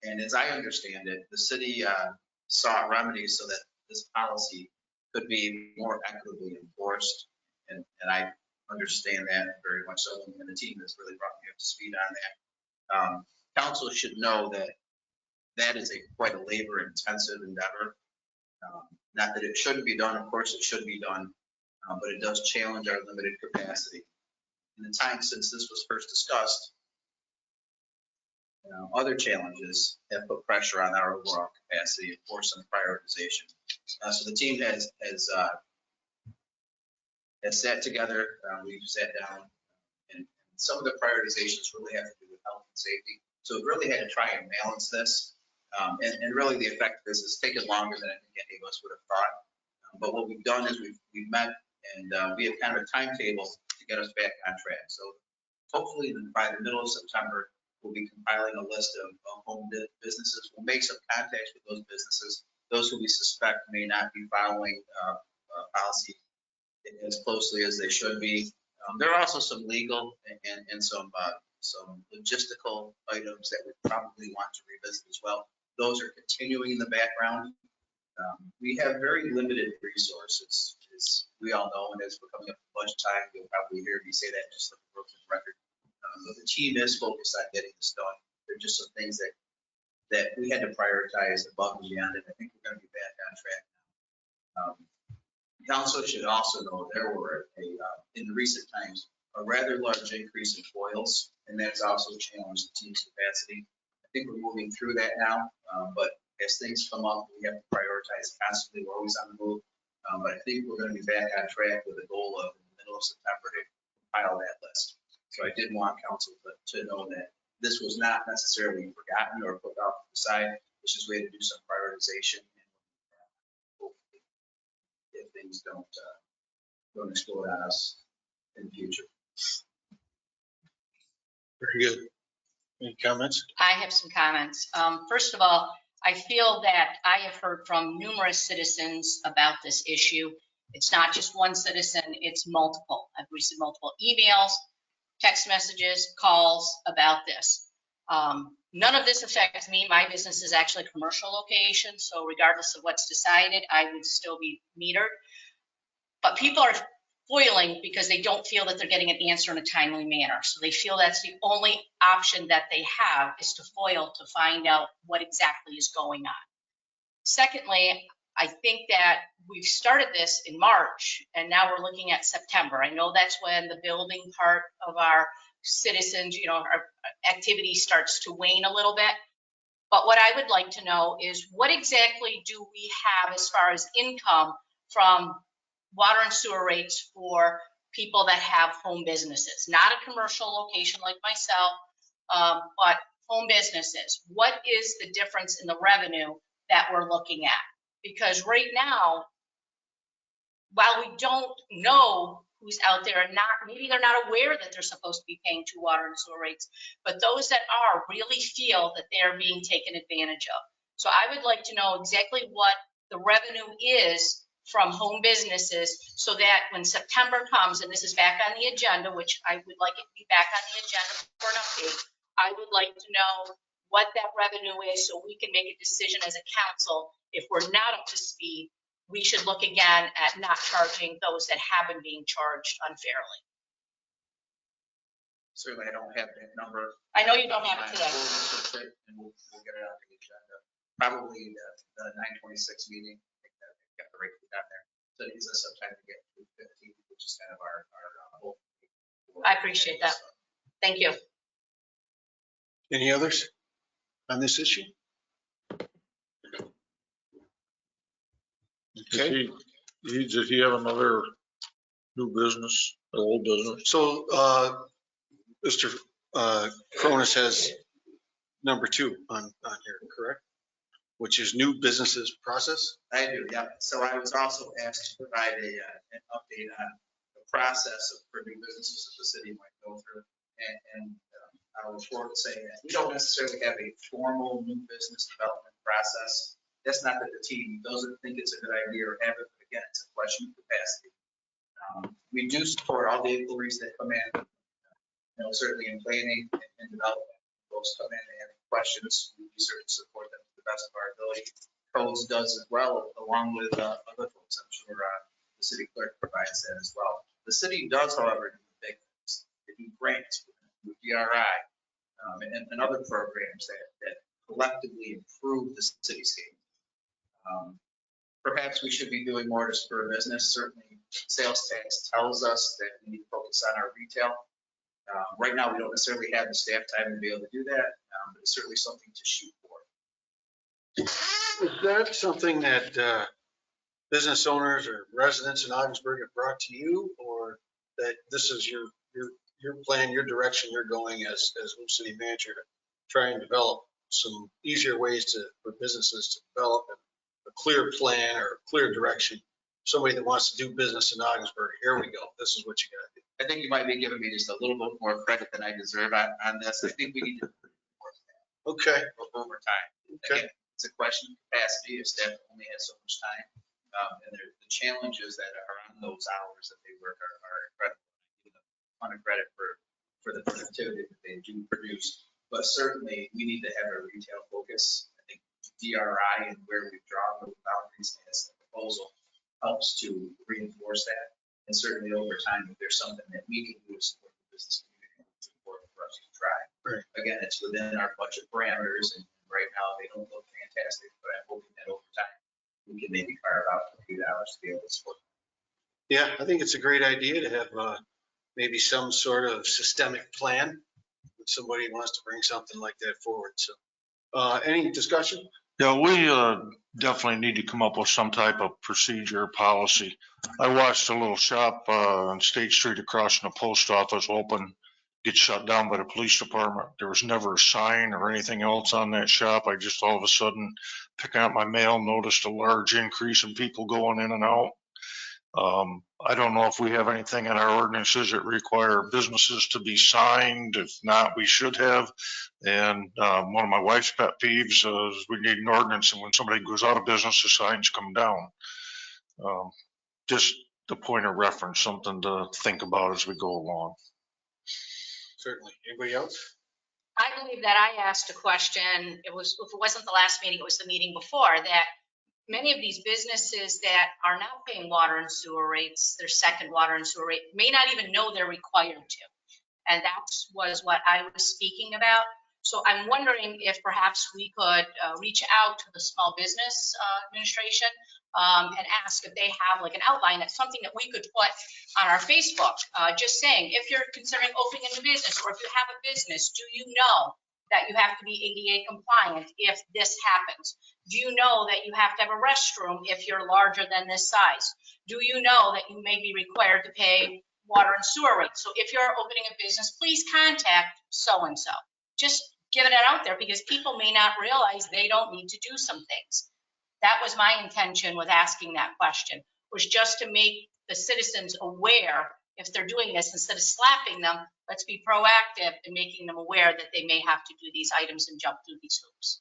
And as I understand it, the city sought remedies so that this policy could be more equitably enforced. And I understand that very much so, and the team has really brought me up to speed on that. Council should know that that is quite a labor-intensive endeavor. Not that it shouldn't be done, of course it should be done, but it does challenge our limited capacity. In the time since this was first discussed, other challenges have put pressure on our overall capacity and force some prioritization. So the team has sat together, we've sat down, and some of the prioritizations really have to do with health and safety. So we really had to try and balance this. And really the effect of this has taken longer than I think any of us would have thought. But what we've done is we've met and we have kind of a timetable to get us back on track. So hopefully by the middle of September, we'll be compiling a list of home businesses. We'll make some contacts with those businesses, those who we suspect may not be following policy as closely as they should be. There are also some legal and some logistical items that we probably want to revisit as well. Those are continuing in the background. We have very limited resources, as we all know, and as we're coming up to budget time, you'll probably hear me say that just like a broken record. But the team is focused on getting this done. There are just some things that we had to prioritize above and beyond, and I think we're going to be back on track now. Council should also know there were in the recent times a rather large increase in foils, and that's also challenged the team's capacity. I think we're moving through that now, but as things come up, we have to prioritize constantly. We're always on the move, but I think we're going to be back on track with the goal of in the middle of September to compile that list. So I did want council to know that this was not necessarily forgotten or put off to the side. It's just we had to do some prioritization, and hopefully, if things don't explode on us in the future. Very good. Any comments? I have some comments. First of all, I feel that I have heard from numerous citizens about this issue. It's not just one citizen, it's multiple. I've received multiple emails, text messages, calls about this. None of this affects me. My business is actually a commercial location, so regardless of what's decided, I would still be metered. But people are foiling because they don't feel that they're getting an answer in a timely manner. So they feel that's the only option that they have is to foil to find out what exactly is going on. Secondly, I think that we've started this in March and now we're looking at September. I know that's when the building part of our citizens, our activity starts to wane a little bit. But what I would like to know is what exactly do we have as far as income from water and sewer rates for people that have home businesses, not a commercial location like myself, but home businesses. What is the difference in the revenue that we're looking at? Because right now, while we don't know who's out there and maybe they're not aware that they're supposed to be paying 2 water and sewer rates, but those that are really feel that they're being taken advantage of. So I would like to know exactly what the revenue is from home businesses so that when September comes and this is back on the agenda, which I would like it to be back on the agenda for an update, I would like to know what that revenue is so we can make a decision as a council. If we're not up to speed, we should look again at not charging those that have been being charged unfairly. Certainly, I don't have that number. I know you don't have it today. We'll get it on the agenda. Probably the 9/26 meeting. Got the rate down there. So it gives us some time to get to 15, which is kind of our goal. I appreciate that. Thank you. Any others on this issue? Okay. Did he have another new business, or old business? So Mr. Cronus has number 2 on here, correct? Which is new businesses process? I do, yeah. So I was also asked to provide an update on the process for new businesses that the city might go through. And I was forward to saying that we don't necessarily have a formal new business development process. That's not that the team doesn't think it's a good idea or have it, but again, it's a question of capacity. We do support all the inquiries that come in, certainly in planning and development. Folks come in and have questions, we certainly support them to the best of our ability. Coles does as well, along with other folks. I'm sure the city clerk provides that as well. The city does, however, do the big things. They do grants with DRI and other programs that collectively improve the cityscape. Perhaps we should be doing more to spur business. Certainly, sales tax tells us that we need to focus on our retail. Right now, we don't necessarily have the staff time to be able to do that, but it's certainly something to shoot for. Is that something that business owners or residents in Ogdensburg have brought to you, or that this is your plan, your direction you're going as new city manager to try and develop some easier ways for businesses to develop a clear plan or a clear direction? Somebody that wants to do business in Ogdensburg, here we go. This is what you got to do. I think you might be giving me just a little bit more credit than I deserve on this. I think we need to Okay. over time. Okay. Again, it's a question of capacity. If staff only has so much time, and the challenges that are on those hours that they work are incredible. I give them a ton of credit for the productivity that they do produce. But certainly, we need to have a retail focus. I think DRI and where we've drawn those boundaries as a proposal helps to reinforce that. And certainly over time, if there's something that we can do to support the business community, it's important for us to try. Right. Again, it's within our budget parameters, and right now they don't look fantastic, but I'm hoping that over time we can maybe carve out a few dollars to be able to support. Yeah, I think it's a great idea to have maybe some sort of systemic plan if somebody wants to bring something like that forward. So any discussion? Yeah, we definitely need to come up with some type of procedure or policy. I watched a little shop on State Street across from the post office open, get shut down by the police department. There was never a sign or anything else on that shop. I just all of a sudden, picking up my mail, noticed a large increase in people going in and out. I don't know if we have anything in our ordinances that require businesses to be signed. If not, we should have. And one of my wife's pet peeves is we need an ordinance, and when somebody goes out of business, the signs come down. Just the point of reference, something to think about as we go along. Certainly. Anybody else? I believe that I asked a question, if it wasn't the last meeting, it was the meeting before, that many of these businesses that are now paying water and sewer rates, their second water and sewer rate, may not even know they're required to. And that was what I was speaking about. So I'm wondering if perhaps we could reach out to the Small Business Administration and ask if they have like an outline. That's something that we could put on our Facebook, just saying, if you're considering opening a new business, or if you have a business, do you know that you have to be ADA compliant if this happens? Do you know that you have to have a restroom if you're larger than this size? Do you know that you may be required to pay water and sewer rates? So if you're opening a business, please contact so-and-so. Just giving it out there, because people may not realize they don't need to do some things. That was my intention with asking that question, was just to make the citizens aware. If they're doing this, instead of slapping them, let's be proactive in making them aware that they may have to do these items and jump through these hoops.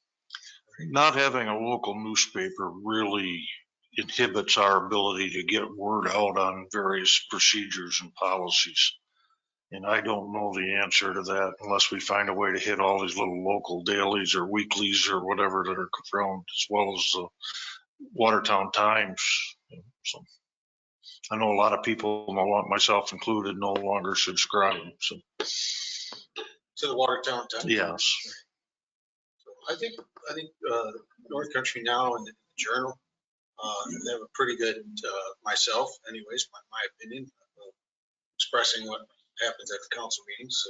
Not having a local newspaper really inhibits our ability to get word out on various procedures and policies. And I don't know the answer to that unless we find a way to hit all these little local dailies or weeklies or whatever that are around, as well as the Watertown Times. So I know a lot of people, myself included, no longer subscribe. So To the Watertown Times? yes. I think North Country Now and the Journal, they have a pretty good, myself anyways, my opinion, expressing what happens at the council meetings. So,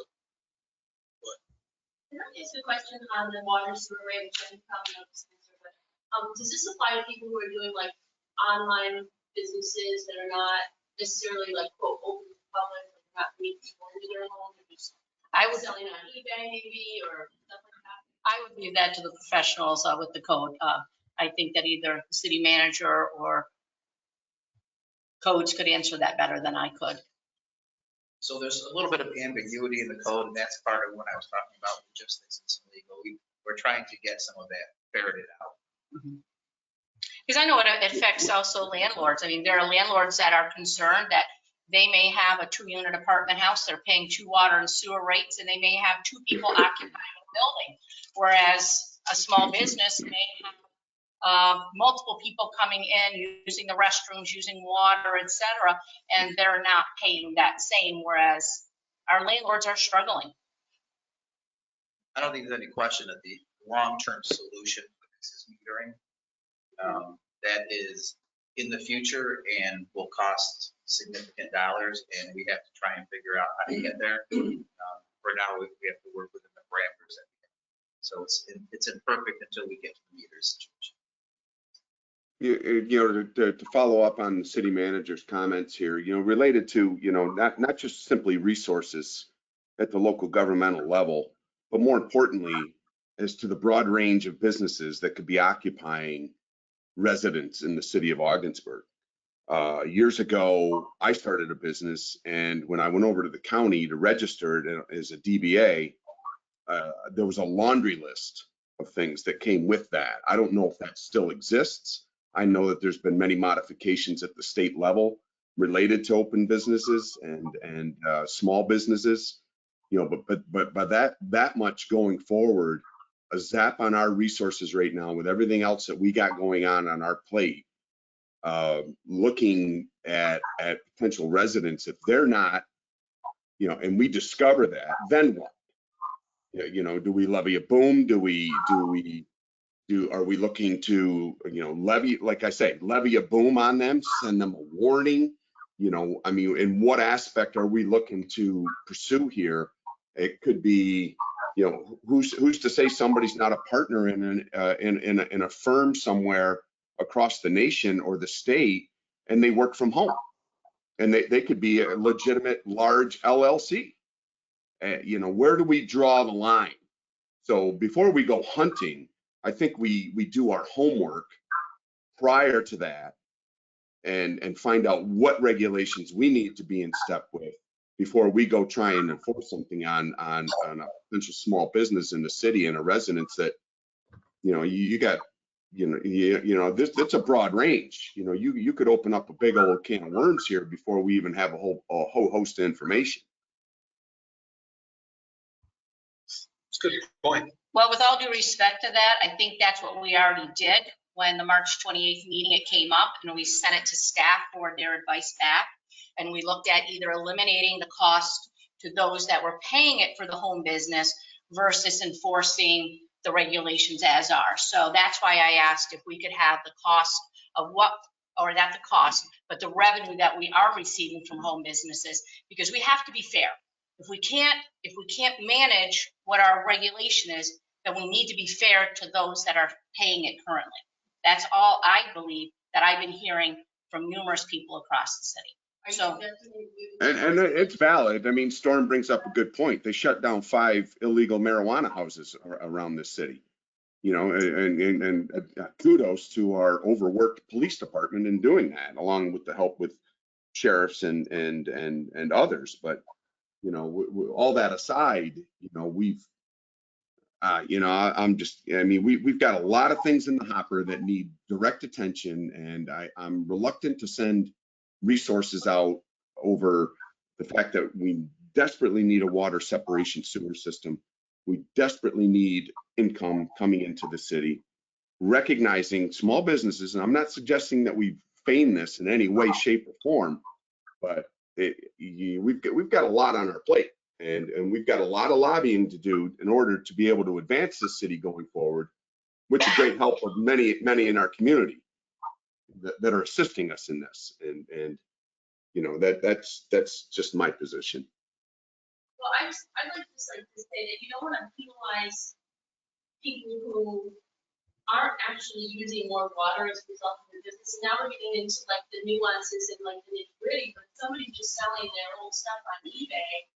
Can I ask a question on the water sewer rate, which I probably know this answer, but does this apply to people who are doing like online businesses that are not necessarily like quote open to the public, like not meeting people into their homes, or just selling on eBay maybe or stuff like that? I would leave that to the professionals with the code. I think that either the city manager or codes could answer that better than I could. So there's a little bit of ambiguity in the code, and that's part of what I was talking about, logistics and some legal. We're trying to get some of that ferreted out. Because I know it affects also landlords. I mean, there are landlords that are concerned that they may have a 2-unit apartment house, they're paying 2 water and sewer rates, and they may have 2 people occupying a building. Whereas a small business may have multiple people coming in, using the restrooms, using water, et cetera, and they're not paying that same, whereas our landlords are struggling. I don't think there's any question that the long-term solution for this is metering. That is in the future and will cost significant dollars, and we have to try and figure out how to get there. For now, we have to work within the parameters that we have. So it's imperfect until we get to the meter situation. To follow up on the city manager's comments here, related to, not just simply resources at the local governmental level, but more importantly, as to the broad range of businesses that could be occupying residents in the city of Ogdensburg. Years ago, I started a business, and when I went over to the county to register it as a DBA, there was a laundry list of things that came with that. I don't know if that still exists. I know that there's been many modifications at the state level related to open businesses and small businesses, but that much going forward, a zap on our resources right now with everything else that we got going on our plate, looking at potential residents, if they're not, and we discover that, then what? Do we levy a boom? Are we looking to, levy, like I say, levy a boom on them, send them a warning? In what aspect are we looking to pursue here? It could be, who's to say somebody's not a partner in a firm somewhere across the nation or the state, and they work from home, and they could be a legitimate large LLC. Where do we draw the line? So before we go hunting, I think we do our homework prior to that and find out what regulations we need to be in step with before we go try and enforce something on a potential small business in the city and a residence that, you got, that's a broad range. You could open up a big old can of worms here before we even have a whole host of information. It's a good point. Well, with all due respect to that, I think that's what we already did when the March 28th meeting, it came up, and we sent it to staff for their advice back. And we looked at either eliminating the cost to those that were paying it for the home business versus enforcing the regulations as are. So that's why I asked if we could have the cost of or not the cost, but the revenue that we are receiving from home businesses, because we have to be fair. If we can't manage what our regulation is, then we need to be fair to those that are paying it currently. That's all I believe that I've been hearing from numerous people across the city. So, and it's valid. I mean, Storm brings up a good point. They shut down 5 illegal marijuana houses around this city, and kudos to our overworked police department in doing that, along with the help with sheriffs and others. But, all that aside, we've we've got a lot of things in the hopper that need direct attention, and I'm reluctant to send resources out over the fact that we desperately need a water separation sewer system. We desperately need income coming into the city, recognizing small businesses, and I'm not suggesting that we feign this in any way, shape, or form, but we've got a lot on our plate. And we've got a lot of lobbying to do in order to be able to advance this city going forward, with the great help of many in our community that are assisting us in this. And that's just my position. Well, I'd like to say that you don't want to penalize people who aren't actually using more water as a result of their business. And now we're getting into like the nuances and like the nitty gritty, but somebody's just selling their old stuff on eBay,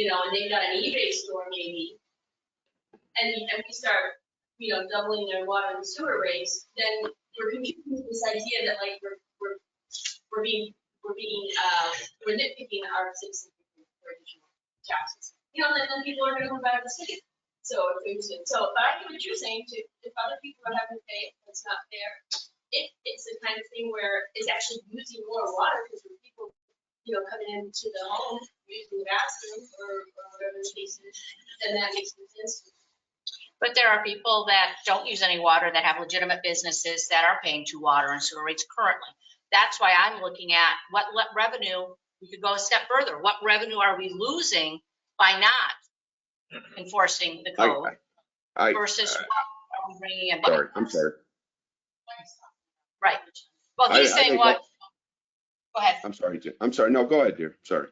and they've got an eBay store maybe, and we start, doubling their water and sewer rates, then we're confused with this idea that like we're nitpicking our citizens for additional taxes. Then people are gonna come back to the city. So but I get what you're saying too. If other people are having to pay, it's not fair. It's the kind of thing where it's actually using more water because we're people, coming into the home, using the bathroom or whatever the case is, then that makes sense. But there are people that don't use any water that have legitimate businesses that are paying to water and sewer rates currently. That's why I'm looking at what revenue, we could go a step further. What revenue are we losing by not enforcing the code I, versus what are we bringing in? sorry, I'm sorry. Right. Well, he's I saying think what? Go ahead. I'm sorry, Jim. I'm sorry. No, go ahead, dear. Sorry.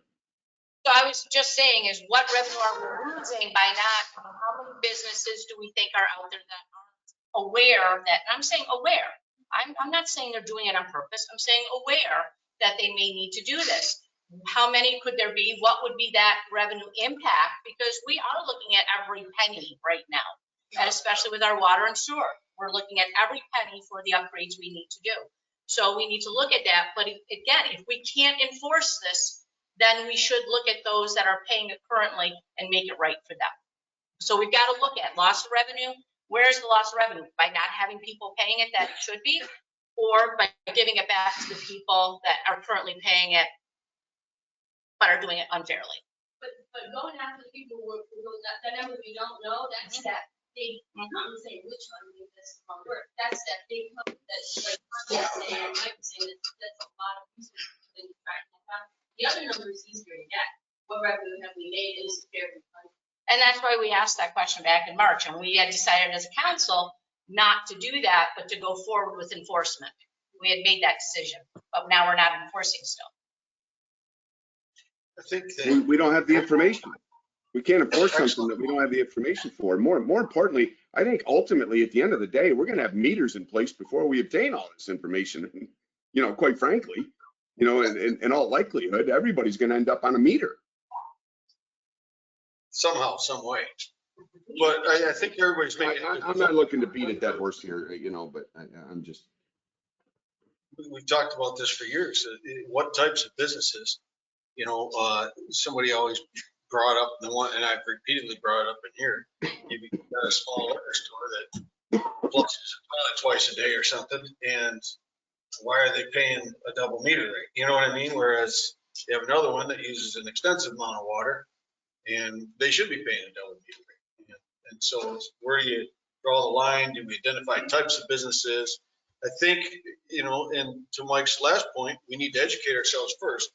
So I was just saying is what revenue are we losing by not, how many businesses do we think are out there that aren't aware that, I'm saying aware. I'm not saying they're doing it on purpose. I'm saying aware that they may need to do this. How many could there be? What would be that revenue impact? Because we are looking at every penny right now, and especially with our water and sewer. We're looking at every penny for the upgrades we need to do. So we need to look at that. But again, if we can't enforce this, then we should look at those that are paying it currently and make it right for them. So we've got to look at loss of revenue. Where's the loss of revenue? By not having people paying it that should be, or by giving it back to the people that are currently paying it but are doing it unfairly. But going after the people who that number we don't know, that's that big, I'm not saying which one we this wrong word, that's that big company that's like, saying, I'm saying that's a lot of research in tracking that. The other number is easier to get. What revenue have we made is fair and fun. And that's why we asked that question back in March, and we had decided as a council not to do that, but to go forward with enforcement. We had made that decision, but now we're not enforcing still. I think that We don't have the information. We can't enforce something that we don't have the information for. More importantly, I think ultimately at the end of the day, we're going to have meters in place before we obtain all this information. And, you know, quite frankly, you know, in all likelihood, everybody's going to end up on a meter. somehow, some way. But I think everybody's making. I'm not looking to beat a dead horse here, you know, but I'm just. We've talked about this for years. What types of businesses, you know, somebody always brought up the one, and I've repeatedly brought it up in here. You've got a small liquor store that flushes the toilet twice a day or something, and why are they paying a double meter rate? You know what I mean? Whereas you have another one that uses an extensive amount of water, and they should be paying a double meter rate. And so it's where do you draw the line? Do we identify types of businesses? I think, you know, and to Mike's last point, we need to educate ourselves first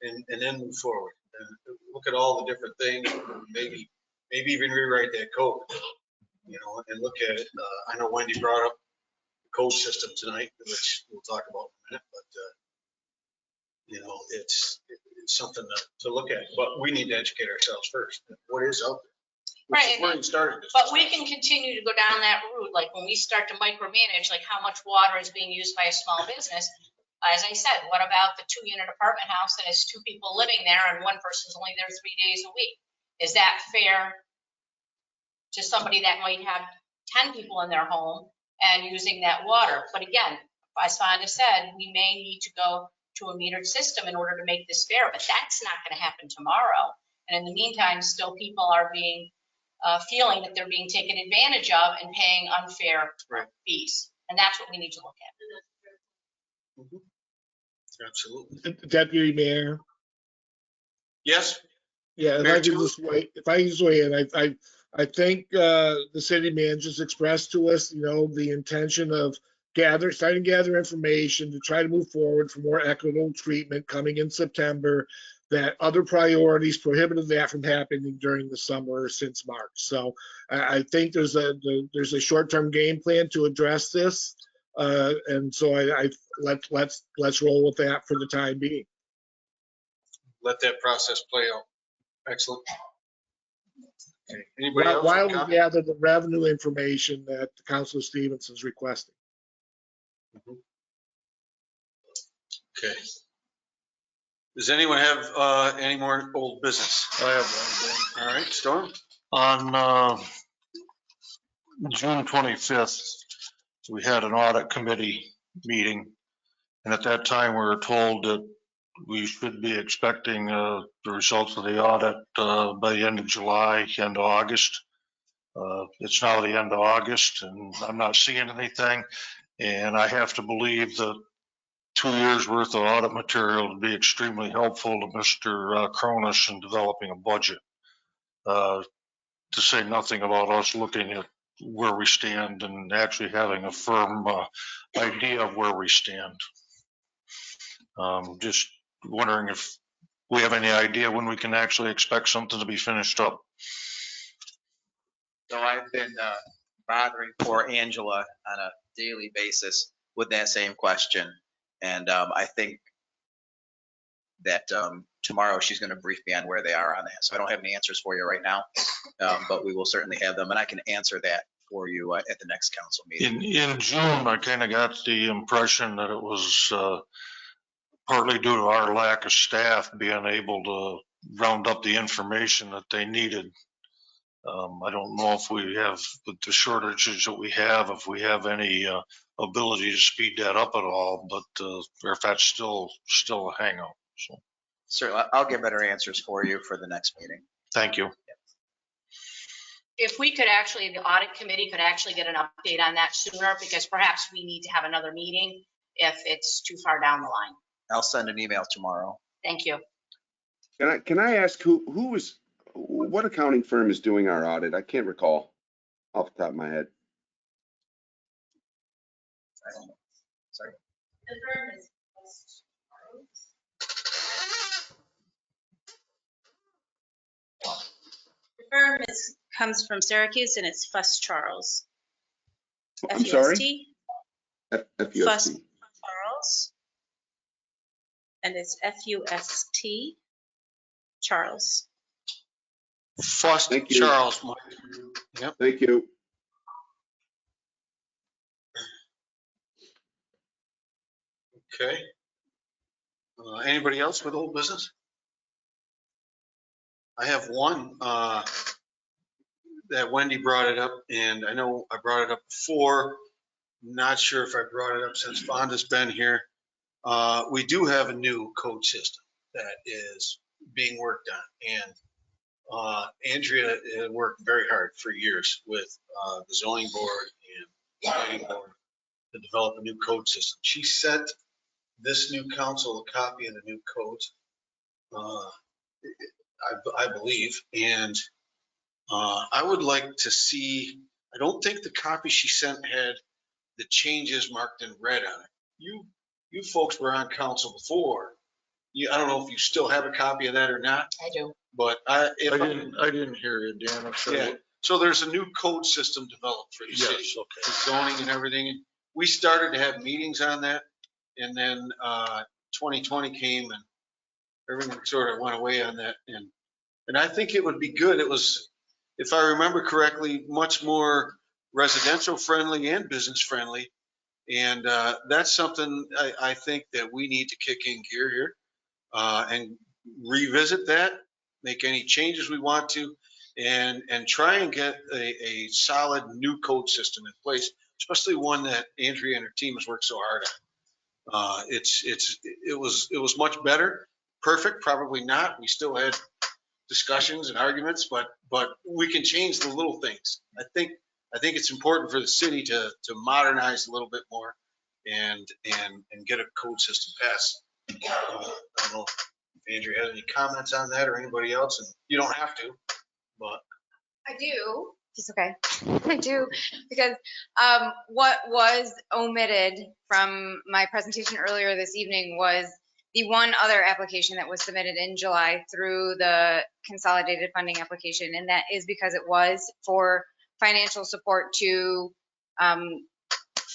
and then move forward and look at all the different things, maybe even rewrite that code, you know, and look at it. I know Wendy brought up the code system tonight, which we'll talk about in a minute, but you know, it's something to look at, but we need to educate ourselves first. What is out there? Which is where you started this. But we can continue to go down that route, like when we start to micromanage, like how much water is being used by a small business. As I said, what about the 2-unit apartment house that has 2 people living there and one person's only there 3 days a week? Is that fair to somebody that might have 10 people in their home and using that water? But again, as Fonda said, we may need to go to a metered system in order to make this fair, but that's not going to happen tomorrow. And in the meantime, still people are being feeling that they're being taken advantage of and paying unfair fees. And that's what we need to look at. Mm-hmm. Absolutely. Deputy Mayor. Yes. Yeah, if I could just weigh in, I think the city managers expressed to us, you know, the intention of starting to gather information to try to move forward for more equitable treatment coming in September. That other priorities prohibited that from happening during the summer since March. So I think there's a short-term game plan to address this, and so let's roll with that for the time being. Let that process play out. Excellent. Okay. Anybody else? While we gather the revenue information that Councilor Stevenson is requesting. Okay. Does anyone have any more old business? I have one. All right, Storm. On June 25th, we had an audit committee meeting. And at that time, we were told that we should be expecting the results of the audit by the end of July, end of August. It's now the end of August and I'm not seeing anything. And I have to believe that 2 years worth of audit material would be extremely helpful to Mr. Cronus in developing a budget. To say nothing about us looking at where we stand and actually having a firm idea of where we stand. Just wondering if we have any idea when we can actually expect something to be finished up. So I've been bothering poor Angela on a daily basis with that same question. And I think that tomorrow she's going to brief me on where they are on that. So I don't have any answers for you right now, but we will certainly have them. And I can answer that for you at the next council meeting. In June, I kind of got the impression that it was partly due to our lack of staff being able to round up the information that they needed. I don't know if we have, with the shortages that we have, if we have any ability to speed that up at all, but or if that's still a hang up. So Certainly, I'll get better answers for you for the next meeting. thank you. If we could actually, the audit committee could actually get an update on that sooner, because perhaps we need to have another meeting if it's too far down the line. I'll send an email tomorrow. Thank you. Can I ask what accounting firm is doing our audit? I can't recall off the top of my head. I don't know. Sorry. The firm is comes from Syracuse, and it's Fuss Charles. I'm sorry? FUST. Fuss FUST. Charles. And it's FUST Charles. Fust Thank you. Charles. Yep. Thank you. Okay. Anybody else with old business? I have one that Wendy brought it up, and I know I brought it up before. Not sure if I brought it up since Fonda's been here. We do have a new code system that is being worked on, and Andrea worked very hard for years with the zoning board and the planning board to develop a new code system. She sent this new council a copy of the new codes, I believe, and I would like to see, I don't think the copy she sent had the changes marked in red on it. You folks were on council before. I don't know if you still have a copy of that or not, I do. but I didn't hear you, Dan. I'm sorry. yeah. So there's a new code system developed for the Yes, city, okay. for zoning and everything. And we started to have meetings on that, and then 2020 came and everything sort of went away on that. And I think it would be good. It was, if I remember correctly, much more residential friendly and business friendly. And that's something I think that we need to kick in gear here and revisit that, make any changes we want to, and try and get a solid new code system in place, especially one that Andrea and her team has worked so hard on. It was much better. Perfect, probably not. We still had discussions and arguments, but we can change the little things. I think it's important for the city to modernize a little bit more and get a code system passed. I don't know if Andrea had any comments on that or anybody else, and you don't have to, but. I do. It's okay. I do, because what was omitted from my presentation earlier this evening was the one other application that was submitted in July through the consolidated funding application, and that is because it was for financial support to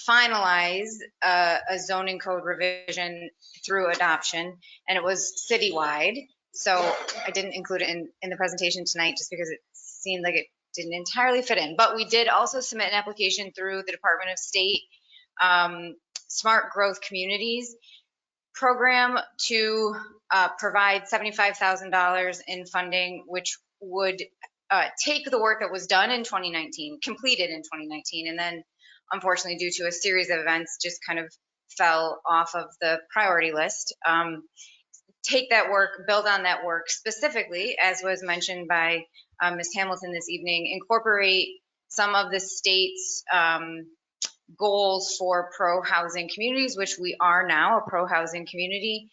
finalize a zoning code revision through adoption, and it was citywide. So I didn't include it in the presentation tonight just because it seemed like it didn't entirely fit in. But we did also submit an application through the Department of State Smart Growth Communities program to provide $75,000 in funding, which would take the work that was done in 2019, completed in 2019, and then unfortunately due to a series of events just kind of fell off of the priority list. Take that work, build on that work, specifically, as was mentioned by Ms. Hamilton this evening, incorporate some of the state's goals for pro-housing communities, which we are now a pro-housing community,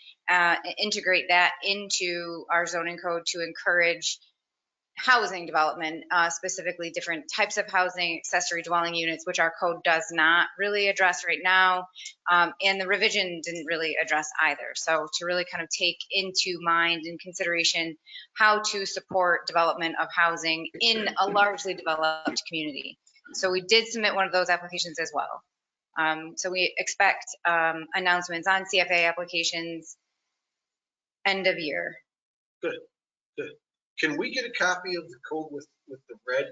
integrate that into our zoning code to encourage housing development, specifically different types of housing, accessory dwelling units, which our code does not really address right now. And the revision didn't really address either. So to really kind of take into mind and consideration how to support development of housing in a largely developed community. So we did submit one of those applications as well. So we expect announcements on CFA applications end of year. Good. Can we get a copy of the code with the red?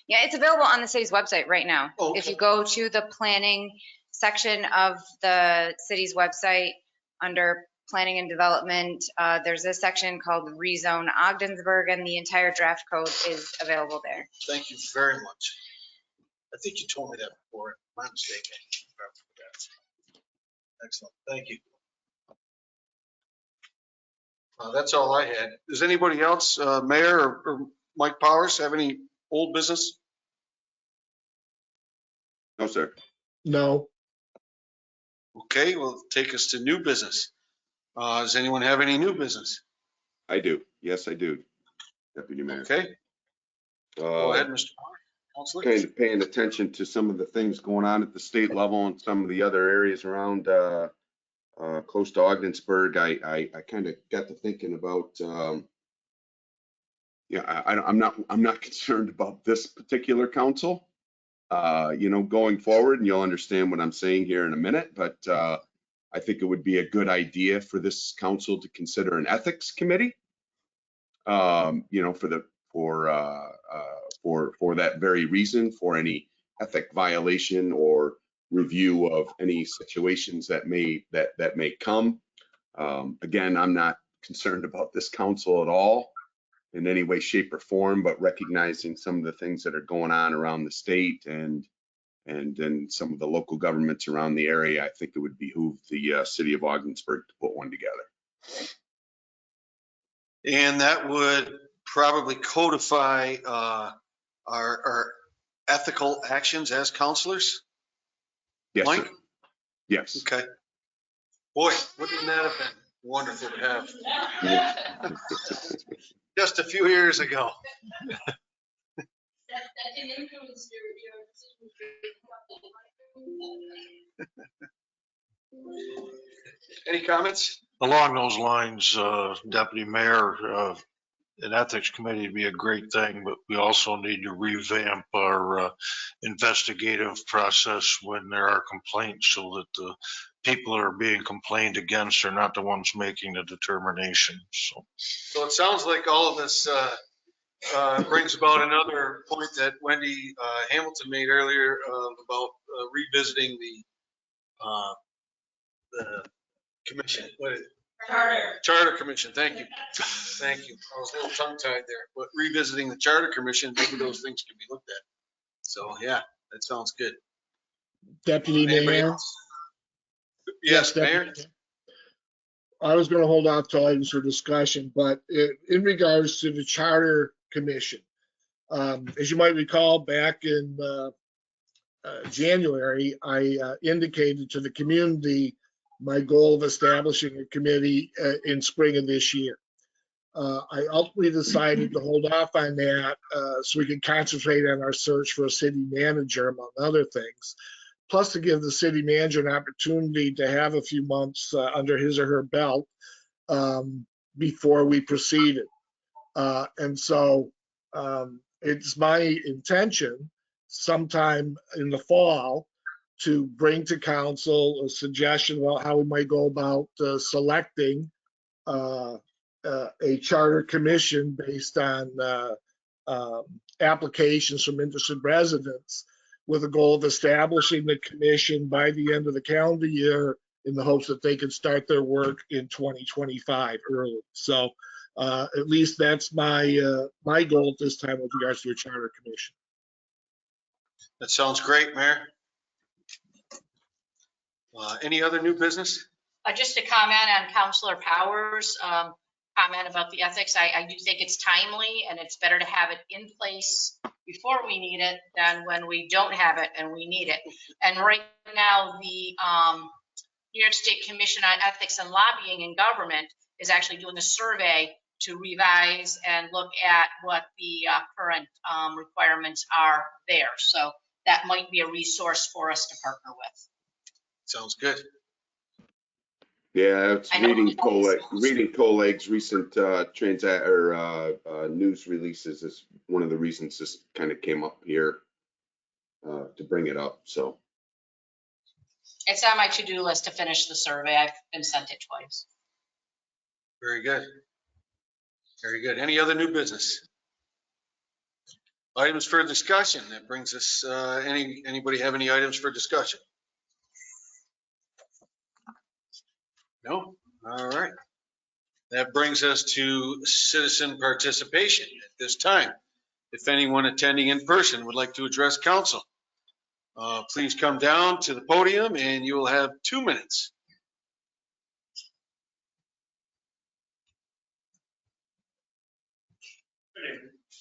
Yeah, it's available on the city's website right now. Oh, If okay. you go to the planning section of the city's website under planning and development, there's a section called Rezone Ogdensburg, and the entire draft code is available there. Thank you very much. I think you told me that before. My mistake. Excellent. Thank you. That's all I had. Does anybody else, Mayor or Mike Powers, have any old business? No, sir. No. Okay, well, take us to new business. Does anyone have any new business? I do. Yes, I do, Deputy Mayor. Okay, go ahead, Mr. Powers. Counselor. Kind of paying attention to some of the things going on at the state level and some of the other areas around close to Ogdensburg. I kind of got to thinking about I'm not concerned about this particular council going forward, and you'll understand what I'm saying here in a minute, but I think it would be a good idea for this council to consider an ethics committee for that very reason, for any ethic violation or review of any situations that may come. Again, I'm not concerned about this council at all in any way, shape, or form, but recognizing some of the things that are going on around the state and then some of the local governments around the area, I think it would behoove the city of Ogdensburg to put one together. And that would probably codify our ethical actions as counselors? Yes, Mike? sir. Yes. Okay. Boy, wouldn't that have been wonderful to have just a few years ago? That can influence your decision. Any comments? Along those lines, Deputy Mayor, an ethics committee would be a great thing, but we also need to revamp our investigative process when there are complaints so that the people that are being complained against are not the ones making the determination. So it sounds like all of this brings about another point that Wendy Hamilton made earlier about revisiting the commission. What is it? Charter Commission. Thank you. Thank you. I was a little tongue tied there, but revisiting the Charter Commission, maybe those things can be looked at. So yeah, that sounds good. Deputy Anybody Mayor? else? Yes, Mayor. Deputy Mayor. I was going to hold off till items for discussion, but in regards to the Charter Commission, as you might recall, back in January, I indicated to the community my goal of establishing a committee in spring of this year. I ultimately decided to hold off on that so we could concentrate on our search for a city manager, among other things, plus to give the city manager an opportunity to have a few months under his or her belt before we proceeded. And so it's my intention sometime in the fall to bring to council a suggestion about how we might go about selecting a charter commission based on applications from interested residents, with a goal of establishing the commission by the end of the calendar year in the hopes that they can start their work in 2025 early. So at least that's my my goal at this time with regards to a charter commission. That sounds great, Mayor. Any other new business? Just to comment on Councilor Powers' comment about the ethics, I do think it's timely, and it's better to have it in place before we need it than when we don't have it and we need it. And right now, the New York State Commission on Ethics and Lobbying in Government is actually doing a survey to revise and look at what the current requirements are there. So that might be a resource for us to partner with. Sounds good. Yeah, it's I know. reading Coleg's recent news releases is one of the reasons this kind of came up here to bring it up. So It's on my to-do list to finish the survey. I've been sent it twice. Very good. Very good. Any other new business? Items for discussion. That brings us, anybody have any items for discussion? No? All right. That brings us to citizen participation at this time. If anyone attending in person would like to address council, please come down to the podium and you will have 2 minutes.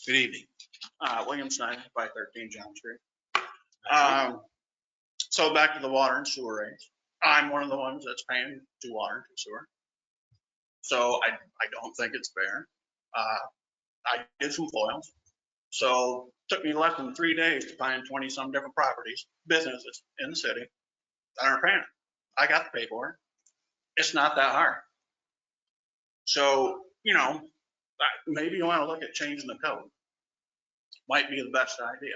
Good evening. William Snyder, 513 John Street. So back to the water and sewer rates. I'm one of the ones that's paying to water and to sewer. So I don't think it's fair. I did some foils. So it took me less than 3 days to find 20 some different properties, businesses in the city that aren't paying it. I got the paperwork. It's not that hard. So, you know, maybe you want to look at changing the code. Might be the best idea.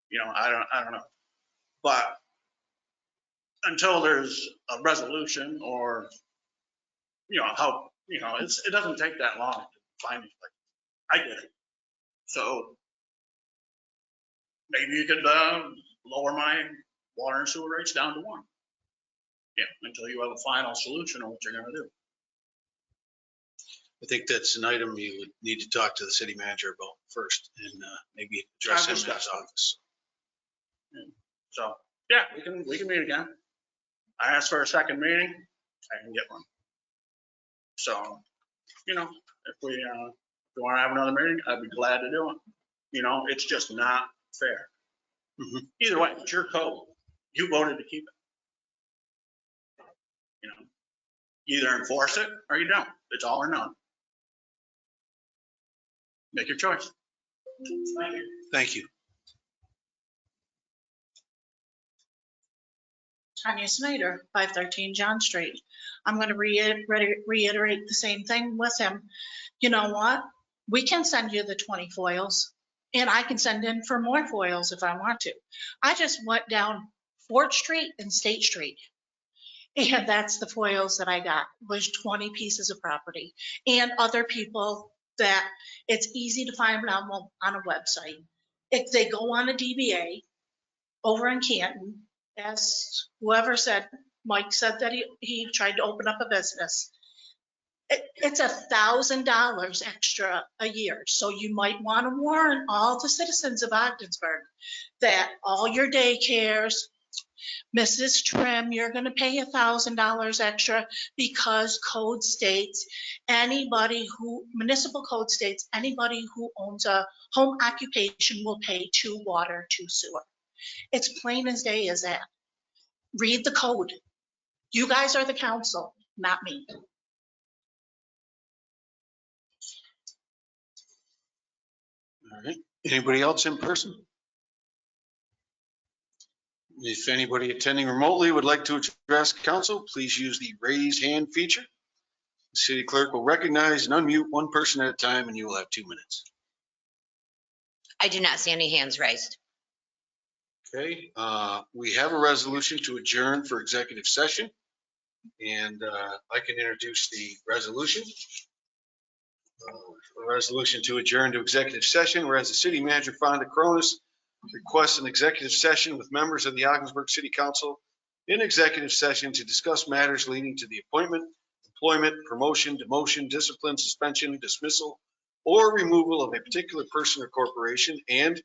You know, I don't know. But until there's a resolution or, you know, how, you know, it doesn't take that long to find it. Like, I get it. So maybe you could lower my water and sewer rates down to 1. Yeah, until you have a final solution on what you're going to do. I think that's an item you would need to talk to the city manager about first and maybe address him in his office. So, yeah, we can meet again. I asked for a second meeting, I can get one. So, you know, if we want to have another meeting, I'd be glad to do it. You know, it's just not fair. Either way, it's your code. You voted to keep it. You know, either enforce it or you don't. It's all or none. Make your choice. Thank you. Thank you. Tanya Snyder, 513 John Street. I'm going to reiterate the same thing with him. You know what? We can send you the 20 foils, and I can send in for more foils if I want to. I just went down Fort Street and State Street, and that's the foils that I got, was 20 pieces of property. And other people that it's easy to find on a website. If they go on a DBA over in Canton, as whoever said, Mike said that he tried to open up a business. It's $1,000 extra a year. So you might want to warn all the citizens of Ogdensburg that all your daycares, Mrs. Trim, you're going to pay $1,000 extra because code states municipal code states anybody who owns a home occupation will pay to water, to sewer. It's plain as day as that. Read the code. You guys are the council, not me. All right. Anybody else in person? If anybody attending remotely would like to address council, please use the raise hand feature. The city clerk will recognize and unmute one person at a time, and you will have 2 minutes. I do not see any hands raised. Okay, we have a resolution to adjourn for executive session, and I can introduce the resolution. A resolution to adjourn to executive session, whereas the city manager, Fonda Cronus, requests an executive session with members of the Ogdensburg City Council in executive session to discuss matters leading to the appointment, employment, promotion, demotion, discipline, suspension, dismissal, or removal of a particular person or corporation, and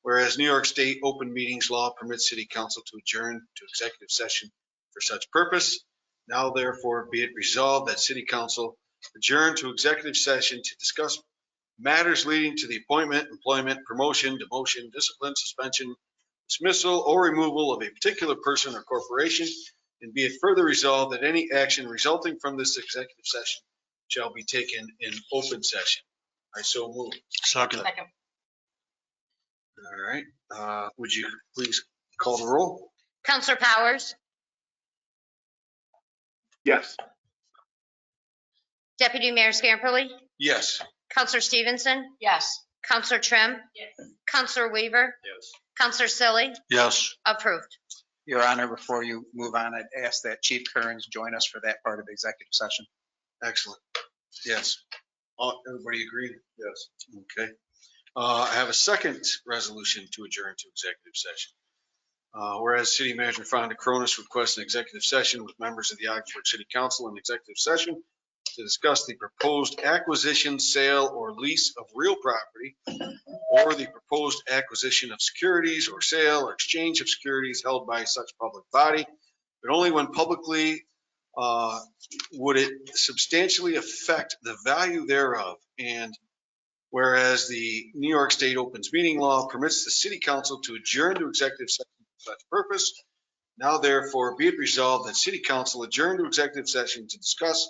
whereas New York State open meetings law permits city council to adjourn to executive session for such purpose, now therefore be it resolved that city council adjourn to executive session to discuss matters leading to the appointment, employment, promotion, demotion, discipline, suspension, dismissal, or removal of a particular person or corporation, and be it further resolved that any action resulting from this executive session shall be taken in open session. I so move. Second. Second. All right, would you please call the roll? Counselor Powers, Yes. Deputy Mayor Scamperly, Yes. Counselor Stevenson, Yes. Counselor Trim, Yes. Counselor Weaver, Yes. Counselor Selly, Yes. approved. Your Honor, before you move on, I'd ask that Chief Kearns join us for that part of the executive session. Excellent. Yes. Everybody agree? Yes. Okay. I have a second resolution to adjourn to executive session. Whereas City Manager Fonda Cronus requests an executive session with members of the Ogdensburg City Council in executive session to discuss the proposed acquisition, sale, or lease of real property, or the proposed acquisition of securities or sale or exchange of securities held by such public body, but only when publicly would it substantially affect the value thereof. And whereas the New York State Opens Meeting Law permits the City Council to adjourn to executive session for such purpose, now therefore be it resolved that City Council adjourn to executive session to discuss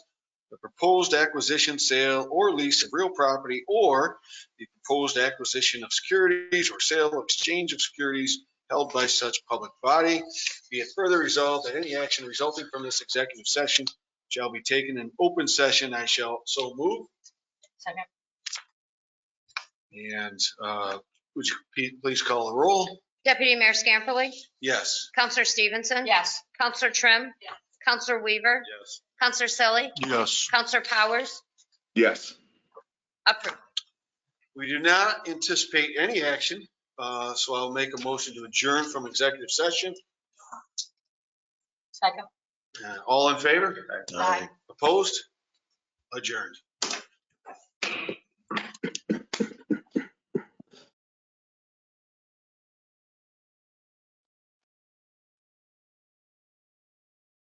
the proposed acquisition, sale, or lease of real property, or the proposed acquisition of securities or sale or exchange of securities held by such public body. Be it further resolved that any action resulting from this executive session shall be taken in open session. I shall so move. Second. And would you please call the roll? Deputy Mayor Scamperly, Yes. Counselor Stevenson, Yes. Counselor Trim, Yes. Counselor Weaver, Yes. Counselor Selly, Yes. Counselor Powers, Yes. approved. We do not anticipate any action, so I'll make a motion to adjourn from executive session. Second. All in favor? Aye. Opposed? Adjourned.